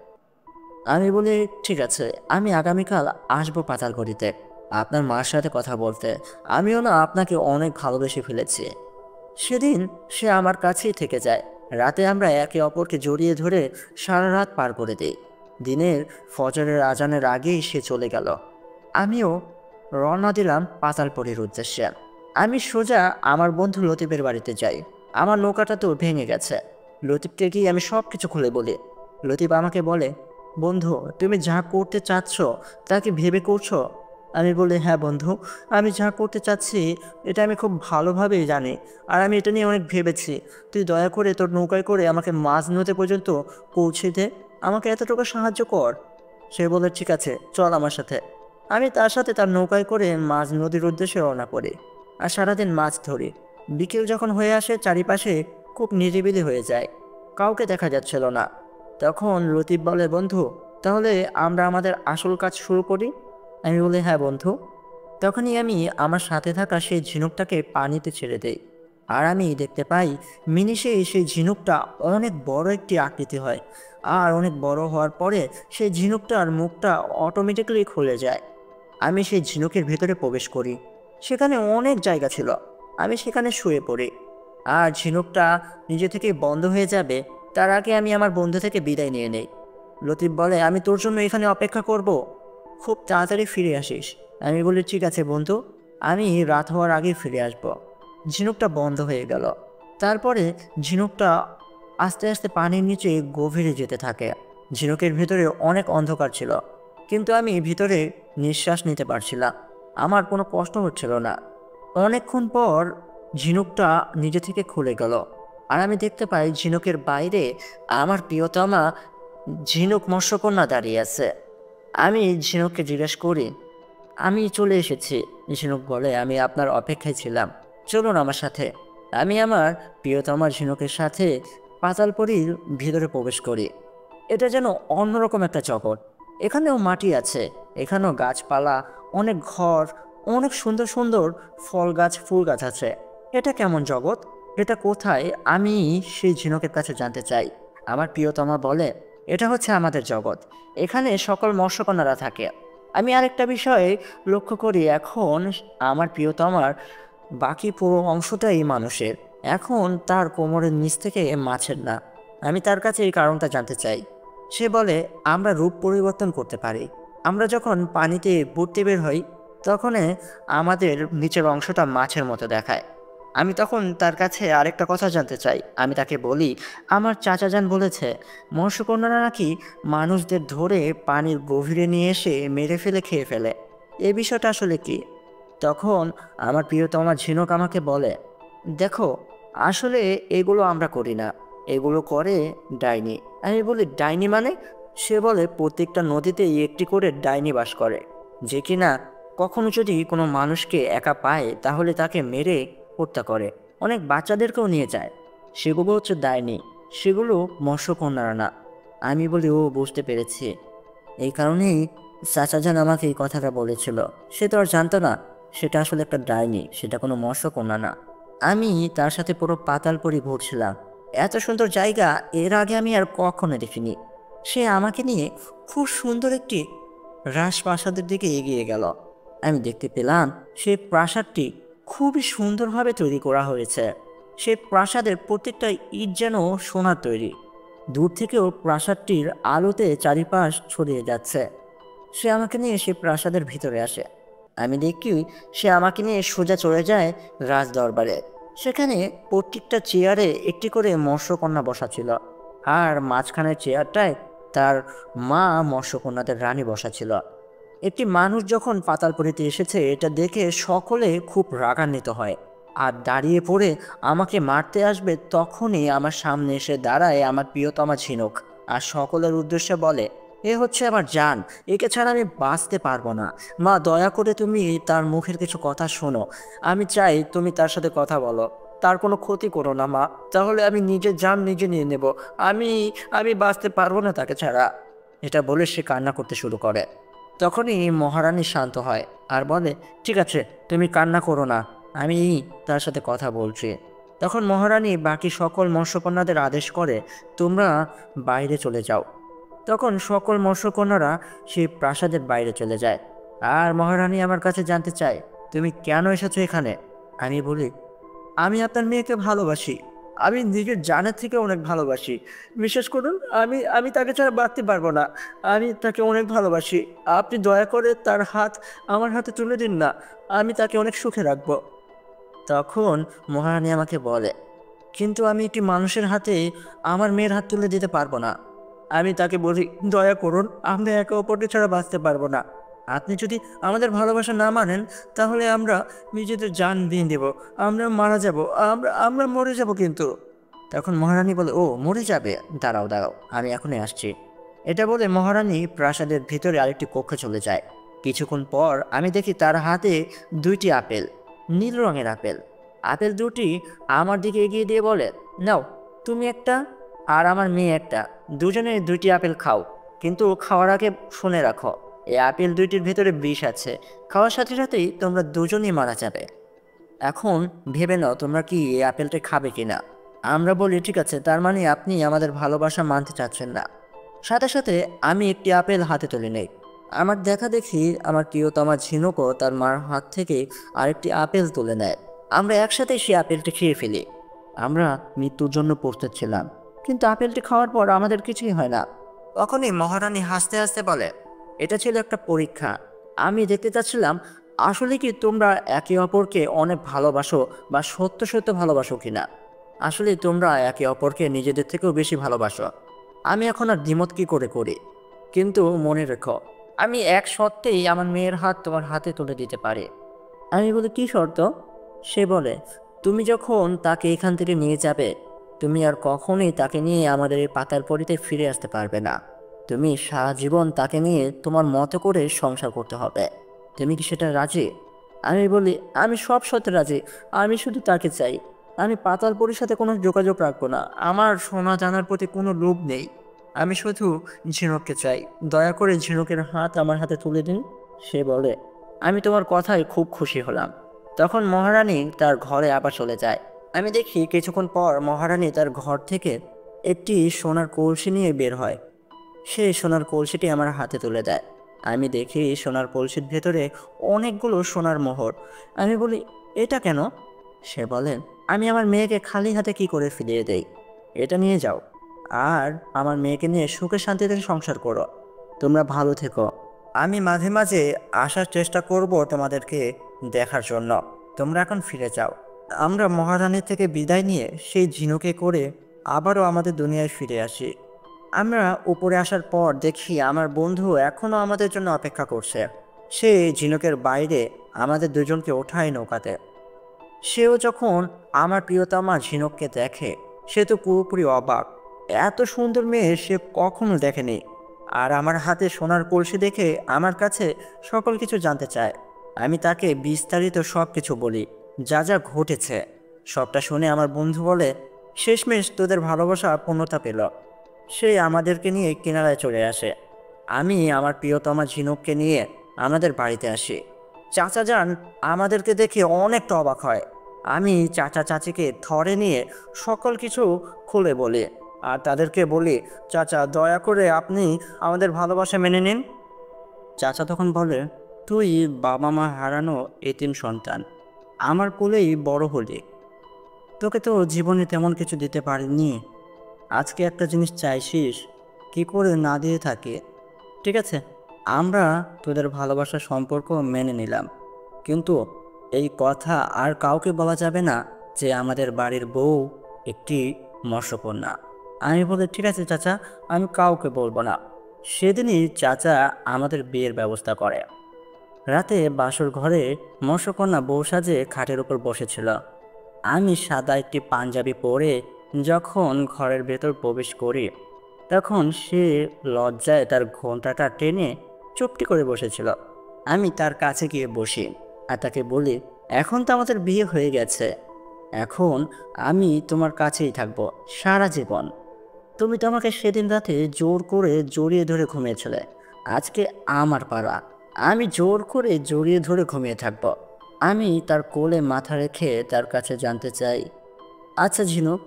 আমি বলি, ঠিক আছে, আমি আগামীকাল আসবো পাতালগড়িতে আপনার মার সাথে কথা বলতে। আমিও না আপনাকে অনেক ভালোবেসে ফেলেছি। সেদিন সে আমার কাছেই থেকে যায়। রাতে আমরা একে অপরকে জড়িয়ে ধরে সারা রাত পার করে দিই। দিনের ফজরের আজানের আগেই সে চলে গেল। আমিও রওনা দিলাম পাতালপুরীর উদ্দেশ্যে। আমি সোজা আমার বন্ধু লতিফের বাড়িতে যাই। আমার নৌকাটা তো ভেঙে গেছে। লতিফকে গিয়ে আমি সব কিছু খুলে বলি। লতিফ আমাকে বলে, বন্ধু, তুমি যা করতে চাচ্ছ তা কি ভেবে করছো? আমি বলি, হ্যাঁ বন্ধু, আমি যা করতে চাচ্ছি এটা আমি খুব ভালোভাবেই জানি, আর আমি এটা নিয়ে অনেক ভেবেছি। তুই দয়া করে তোর নৌকায় করে আমাকে মাঝ নদী পর্যন্ত পৌঁছে দে, আমাকে এতটুকু সাহায্য কর। সে বলে, ঠিক আছে, চল আমার সাথে। আমি তার সাথে তার নৌকায় করে মাঝ নদীর উদ্দেশ্যে রওনা করি, আর সারাদিন মাছ ধরি। বিকেল যখন হয়ে আসে চারিপাশে খুব নিরিবিলি হয়ে যায়, কাউকে দেখা যাচ্ছিল না। তখন লতিফ বলে, বন্ধু, তাহলে আমরা আমাদের আসল কাজ শুরু করি। আমি বলি, হ্যাঁ বন্ধু। তখনই আমি আমার সাথে থাকা সেই ঝিনুকটাকে পানিতে ছেড়ে দেই, আর আমি দেখতে পাই মিনিশে সেই ঝিনুকটা অনেক বড় একটি আকৃতি হয়। আর অনেক বড় হওয়ার পরে সেই ঝিনুকটার মুখটা অটোমেটিক্যালি খুলে যায়। আমি সেই ঝিনুকের ভেতরে প্রবেশ করি। সেখানে অনেক জায়গা ছিল। আমি সেখানে শুয়ে পড়ি, আর ঝিনুকটা নিজে থেকে বন্ধ হয়ে যাবে তার আগে আমি আমার বন্ধু থেকে বিদায় নিয়ে নেই। লতিফ বলে, আমি তোর জন্য এখানে অপেক্ষা করব, খুব তাড়াতাড়ি ফিরে আসিস। আমি বলি, ঠিক আছে বন্ধু, আমি রাত হওয়ার আগেই ফিরে আসব। ঝিনুকটা বন্ধ হয়ে গেল। তারপরে ঝিনুকটা আস্তে আস্তে পানির নিচে গভীরে যেতে থাকে। ঝিনুকের ভিতরে অনেক অন্ধকার ছিল, কিন্তু আমি ভিতরে নিঃশ্বাস নিতে পারছিলাম। আমার কোনো কষ্ট হচ্ছিল না। অনেকক্ষণ পর ঝিনুকটা নিজে থেকে খুলে গেল, আর আমি দেখতে পাই ঝিনুকের বাইরে আমার প্রিয়তমা ঝিনুক মৎস্যকন্যা দাঁড়িয়ে আছে। আমি ঝিনুককে জিজ্ঞেস করি, আমি চলে এসেছি। ঝিনুক বলে, আমি আপনার অপেক্ষায় ছিলাম, চলুন আমার সাথে। আমি আমার প্রিয়তমা ঝিনুকের সাথে পাতালপুরীর ভিতরে প্রবেশ করি। এটা যেন অন্যরকম একটা জগৎ। এখানেও মাটি আছে, এখানেও গাছপালা, অনেক ঘর, অনেক সুন্দর সুন্দর ফল গাছ, ফুল গাছ আছে। এটা কেমন জগৎ? এটা কোথায়? আমি সেই ঝিনুকের কাছে জানতে চাই। আমার প্রিয়তমা বলে, এটা হচ্ছে আমাদের জগৎ, এখানে সকল মৎস্যকন্যারা থাকে। আমি আরেকটা বিষয়ে লক্ষ্য করি, এখন আমার প্রিয়তমার বাকি পুরো অংশটাই মানুষের, এখন তার কোমরের নিচ থেকে মাছের না। আমি তার কাছে এই কারণটা জানতে চাই। সে বলে, আমরা রূপ পরিবর্তন করতে পারি। আমরা যখন পানিতে বুড়তে বের হই, তখন আমাদের নিচের অংশটা মাছের মতো দেখায়। আমি তখন তার কাছে আরেকটা কথা জানতে চাই। আমি তাকে বলি, আমার চাচা যান বলেছে মৎস্যকন্যারা নাকি মানুষদের ধরে পানির গভীরে নিয়ে এসে মেরে ফেলে খেয়ে ফেলে। এই বিষয়টা আসলে কি? তখন আমার প্রিয়তমা ঝিনুক আমাকে বলে, দেখো, আসলে এগুলো আমরা করি না, এগুলো করে ডাইনি। আমি বলি, ডাইনি মানে? সে বলে, প্রত্যেকটা নদীতেই একটি করে ডাইনি বাস করে, যে কিনা কখনো যদি কোনো মানুষকে একা পায় তাহলে তাকে মেরে হত্যা করে, অনেক বাচ্চাদেরকেও নিয়ে যায়। সেগুলো হচ্ছে ডাইনি, সেগুলো মৎস্যকন্যারা না। আমি বলি, ও, বুঝতে পেরেছি। এই কারণেই চাচাজান আমাকে এই কথাটা বলেছিল। সে তো আর জানতো না সেটা আসলে একটা ডাইনি, সেটা কোনো মৎস্যকন্যা না। আমি তার সাথে পুরো পাতালপুরি ঘুরছিলাম। এত সুন্দর জায়গা এর আগে আমি আর কখনো দেখিনি। সে আমাকে নিয়ে খুব সুন্দর একটি রাজপ্রাসাদের দিকে এগিয়ে গেল। আমি দেখতে পেলাম সেই প্রাসাদটি খুবই সুন্দরভাবে তৈরি করা হয়েছে। সেই প্রাসাদের প্রত্যেকটা ইট যেন সোনার তৈরি। দূর থেকেও প্রাসাদটির আলোতে চারিপাশ ছড়িয়ে যাচ্ছে। সে আমাকে নিয়ে সে প্রাসাদের ভিতরে আসে। আমি দেখি সে আমাকে নিয়ে সোজা চলে যায় রাজ দরবারে। সেখানে প্রত্যেকটা চেয়ারে একটি করে মৎস্যকন্যা বসা ছিল, আর মাঝখানের চেয়ারটায় তার মা মৎস্যকন্যাদের রানী বসা ছিল। একটি মানুষ যখন পাতালপুরীতে এসেছে এটা দেখে সকলে খুব রাগান্বিত হয়, আর দাঁড়িয়ে পড়ে আমাকে মারতে আসবে তখনই আমার সামনে এসে দাঁড়ায় আমার প্রিয়তমা ঝিনুক, আর সকলের উদ্দেশ্যে বলে, এ হচ্ছে আমার জান, একে ছাড়া আমি বাঁচতে পারবো না। মা, দয়া করে তুমি তার মুখের কিছু কথা শোনো। আমি চাই তুমি তার সাথে কথা বলো, তার কোনো ক্ষতি করো না মা, তাহলে আমি নিজের জান নিজে নিয়ে নেব। আমি আমি বাঁচতে পারবো না তাকে ছাড়া। এটা বলে সে কান্না করতে শুরু করে। তখনই মহারানী শান্ত হয় আর বলে, ঠিক আছে, তুমি কান্না করো না, আমি তার সাথে কথা বলছি। তখন মহারানী বাকি সকল মৎস্যকন্যাদের আদেশ করে, তোমরা বাইরে চলে যাও। তখন সকল মৎস্যকন্যারা সেই প্রাসাদের বাইরে চলে যায়। আর মহারানী আমার কাছে জানতে চায়, তুমি কেন এসেছো এখানে? আমি বলি, আমি আপনার মেয়েকে ভালোবাসি, আমি নিজের জানের থেকে অনেক ভালোবাসি। বিশ্বাস করুন, আমি আমি তাকে ছাড়া বাঁচতে পারবো না। আমি তাকে অনেক ভালোবাসি। আপনি দয়া করে তার হাত আমার হাতে তুলে দিন না, আমি তাকে অনেক সুখে রাখবো। তখন মহারানী আমাকে বলে, কিন্তু আমি একটি মানুষের হাতে আমার মেয়ের হাত তুলে দিতে পারবো না। আমি তাকে বলি, দয়া করুন, আমরা একে অপরকে ছাড়া বাঁচতে পারবো না। আপনি যদি আমাদের ভালোবাসা না মানেন, তাহলে আমরা নিজেদের জান দিয়ে দেব। আমরা মারা যাব, আমরা আমরা মরে যাব কিন্তু। তখন মহারানী বলে, ও মরে যাবে, দাঁড়াও দাঁড়াও, আমি এখনই আসছি। এটা বলে মহারানী প্রাসাদের ভিতরে আরেকটি কক্ষে চলে যায়। কিছুক্ষণ পর আমি দেখি তার হাতে 2টি আপেল, নীল রঙের আপেল। আপেল দুটি আমার দিকে এগিয়ে দিয়ে বলে, নাও, তুমি একটা আর আমার মেয়ে একটা, দুজনে 2টি আপেল খাও। কিন্তু খাওয়ার আগে শুনে রাখো, এই আপেল দুইটির ভেতরে বিষ আছে। খাওয়ার সাথে সাথেই তোমরা দুজনেই মারা যাবে। এখন ভেবে নাও তোমরা কি এই আপেলটা খাবে কিনা। আমরা বলি, ঠিক আছে, তার মানে আপনি আমাদের ভালোবাসা মানতে চাচ্ছেন না। সাথে সাথে আমি একটি আপেল হাতে তুলে নেই। আমার দেখা দেখি আমার প্রিয়তমা ঝিনুকও তার মার হাত থেকে আরেকটি আপেল তুলে নেয়। আমরা একসাথে সেই আপেলটি খেয়ে ফেলি। আমরা মৃত্যুর জন্য প্রস্তুত ছিলাম, কিন্তু আপেলটি খাওয়ার পর আমাদের কিছুই হয় না। তখনই মহারানী হাসতে হাসতে বলে, এটা ছিল একটা পরীক্ষা। আমি দেখতে চাচ্ছিলাম আসলে কি তোমরা একে অপরকে অনেক ভালোবাসো বা সত্য সত্য ভালোবাসো কিনা। আসলে তোমরা একে অপরকে নিজেদের থেকেও বেশি ভালোবাসো। আমি এখন আর দ্বিমত কি করে করি, কিন্তু মনে রেখো, আমি এক শর্তেই আমার মেয়ের হাত তোমার হাতে তুলে দিতে পারি। আমি বলি, কি শর্ত? সে বলে, তুমি যখন তাকে এখান থেকে নিয়ে যাবে, তুমি আর কখনোই তাকে নিয়ে আমাদের এই পাতালপুরীতে ফিরে আসতে পারবে না। তুমি সারা জীবন তাকে নিয়ে তোমার মতো করে সংসার করতে হবে। তুমি কি সেটা রাজি? আমি বলি, আমি সব শর্তে রাজি। আমি শুধু তাকে চাই। আমি পাতালপুরীর সাথে কোনো যোগাযোগ রাখবো না। আমার সোনা জানার প্রতি কোনো লোভ নেই। আমি শুধু ঝিনুককে চাই। দয়া করে ঝিনুকের হাত আমার হাতে তুলে দিন। সে বলে, আমি তোমার কথায় খুব খুশি হলাম। তখন মহারানী তার ঘরে আবার চলে যায়। আমি দেখি কিছুক্ষণ পর মহারানী তার ঘর থেকে একটি সোনার কলসি নিয়ে বের হয়। সে সোনার কলসিটি আমার হাতে তুলে দেয়। আমি দেখি সোনার কলসির ভেতরে অনেকগুলো সোনার মোহর। আমি বলি, এটা কেন? সে বলেন, আমি আমার মেয়েকে খালি হাতে কি করে ফিরিয়ে দেই। এটা নিয়ে যাও, আর আমার মেয়েকে নিয়ে সুখে শান্তিতে সংসার করো। তোমরা ভালো থেকো। আমি মাঝে মাঝে আসার চেষ্টা করব তোমাদেরকে দেখার জন্য। তোমরা এখন ফিরে যাও। আমরা মহারানীর থেকে বিদায় নিয়ে সেই ঝিনুকে করে আবারও আমাদের দুনিয়ায় ফিরে আসি। আমরা উপরে আসার পর দেখি আমার বন্ধু এখনও আমাদের জন্য অপেক্ষা করছে। সে ঝিনুকের বাইরে আমাদের দুজনকে ওঠায় নৌকাতে। সেও যখন আমার প্রিয়তমা ঝিনুককে দেখে, সে তো পুরোপুরি অবাক। এত সুন্দর মেয়ে সে কখনো দেখেনি। আর আমার হাতে সোনার কলসি দেখে আমার কাছে সকল কিছু জানতে চায়। আমি তাকে বিস্তারিত সব কিছু বলি, যা যা ঘটেছে। সবটা শুনে আমার বন্ধু বলে, শেষমেশ তোদের ভালোবাসা পূর্ণতা পেল। সে আমাদেরকে নিয়ে কিনারায় চলে আসে। আমি আমার প্রিয়তমা ঝিনুককে নিয়ে আমাদের বাড়িতে আসি। চাচা যান আমাদেরকে দেখে অনেকটা অবাক হয়। আমি চাচা চাচিকে ধরে নিয়ে সকল কিছু খুলে বলি, আর তাদেরকে বলি, চাচা দয়া করে আপনি আমাদের ভালোবাসা মেনে নিন। চাচা তখন বলে, তুই বাবা মা হারানো এতিম সন্তান, আমার কোলেই বড় হলি। তোকে তো জীবনে তেমন কিছু দিতে পারিনি। আজকে একটা জিনিস চাইছিস, কি করে না দিয়ে থাকে। ঠিক আছে, আমরা তোদের ভালোবাসার সম্পর্ক মেনে নিলাম, কিন্তু এই কথা আর কাউকে বলা যাবে না যে আমাদের বাড়ির বউ একটি মৎস্যকন্যা। আমি বলি, ঠিক আছে চাচা, আমি কাউকে বলবো না। সেদিনই চাচা আমাদের বিয়ের ব্যবস্থা করে। রাতে বাসর ঘরে মৎস্যকন্যা বউ সাজে খাটের উপর বসেছিল। আমি সাদা একটি পাঞ্জাবি পরে যখন ঘরের ভেতর প্রবেশ করি, তখন সে লজ্জায় তার ঘোমটাটা টেনে চুপটি করে বসেছিল। আমি তার কাছে গিয়ে বসি আর তাকে বলি, এখন তো আমাদের বিয়ে হয়ে গেছে, এখন আমি তোমার কাছেই থাকবো সারা জীবন। তুমি তো আমাকে সেদিন রাতে জোর করে জড়িয়ে ধরে ঘুমিয়েছিলে। আজকে আমার পালা, আমি জোর করে জড়িয়ে ধরে ঘুমিয়ে থাকবো। আমি তার কোলে মাথা রেখে তার কাছে জানতে চাই, আচ্ছা ঝিনুক,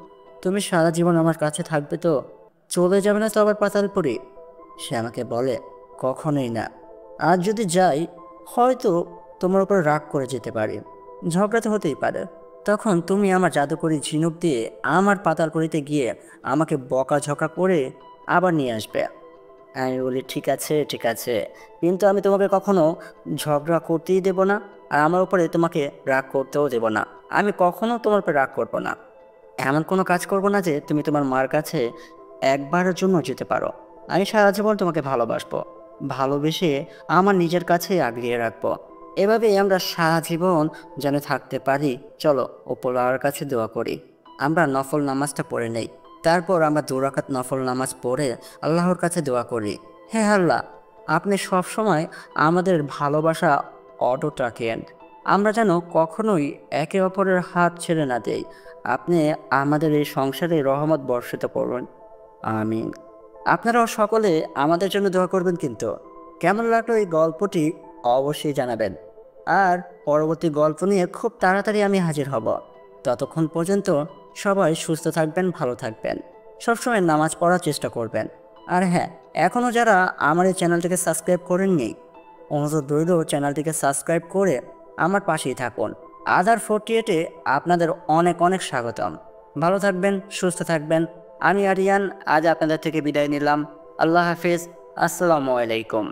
তুমি সারা জীবন আমার কাছে থাকবে তো? চলে যাবে না তো আবার পাতালপুরি? সে আমাকে বলে, কখনোই না। আর যদি যাই, হয়তো তোমার উপর রাগ করে যেতে পারি, ঝগড়া তো হতেই পারে। তখন তুমি আমার জাদুকরি ঝিনুক দিয়ে আমার পাতালপুরিতে গিয়ে আমাকে বকাঝকা করে আবার নিয়ে আসবে। আমি বলি, ঠিক আছে ঠিক আছে, কিন্তু আমি তোমাকে কখনো ঝগড়া করতেই দেব না, আর আমার উপরে তোমাকে রাগ করতেও দেব না। আমি কখনো তোমার উপরে রাগ করবো না। এমন কোনো কাজ করব না যে তুমি তোমার মার কাছে একবারের জন্য যেতে পারো। আমি সারা জীবন তোমাকে ভালোবাসবো, ভালোবেসে আমার নিজের কাছে আগলিয়ে রাখবো। এভাবেই আমরা সারা জীবন যেন থাকতে পারি। চলো উপরওয়ালার কাছে দোয়া করি। আমরা নফল নামাজটা পড়ে নেই, তারপর আমরা 2 রাকাত নফল নামাজ পড়ে আল্লাহর কাছে দোয়া করি। হে আল্লাহ, আপনি সবসময় আমাদের ভালোবাসা অটুট রাখেন। আমরা যেন কখনোই একে অপরের হাত ছেড়ে না দেই। আপনি আমাদের এই সংসারে রহমত বর্ষিত করুন। আমিন। আপনারাও সকলে আমাদের জন্য দোয়া করবেন কিন্তু। কেমন লাগলো এই গল্পটি অবশ্যই জানাবেন। আর পরবর্তী গল্প নিয়ে খুব তাড়াতাড়ি আমি হাজির হব। ততক্ষণ পর্যন্ত সবাই সুস্থ থাকবেন, ভালো থাকবেন, সবসময় নামাজ পড়ার চেষ্টা করবেন। আর হ্যাঁ, এখনও যারা আমার এই চ্যানেলটিকে সাবস্ক্রাইব করেননি, অনুরোধ রইল চ্যানেলটিকে সাবস্ক্রাইব করে আমার পাশেই থাকুন। আদার 48-এ আপনাদের অনেক অনেক স্বাগতম। ভালো থাকবেন, সুস্থ থাকবেন। আমি আরিয়ান আজ আপনাদের থেকে বিদায় নিলাম। আল্লাহ হাফিজ। আসসালামু আলাইকুম।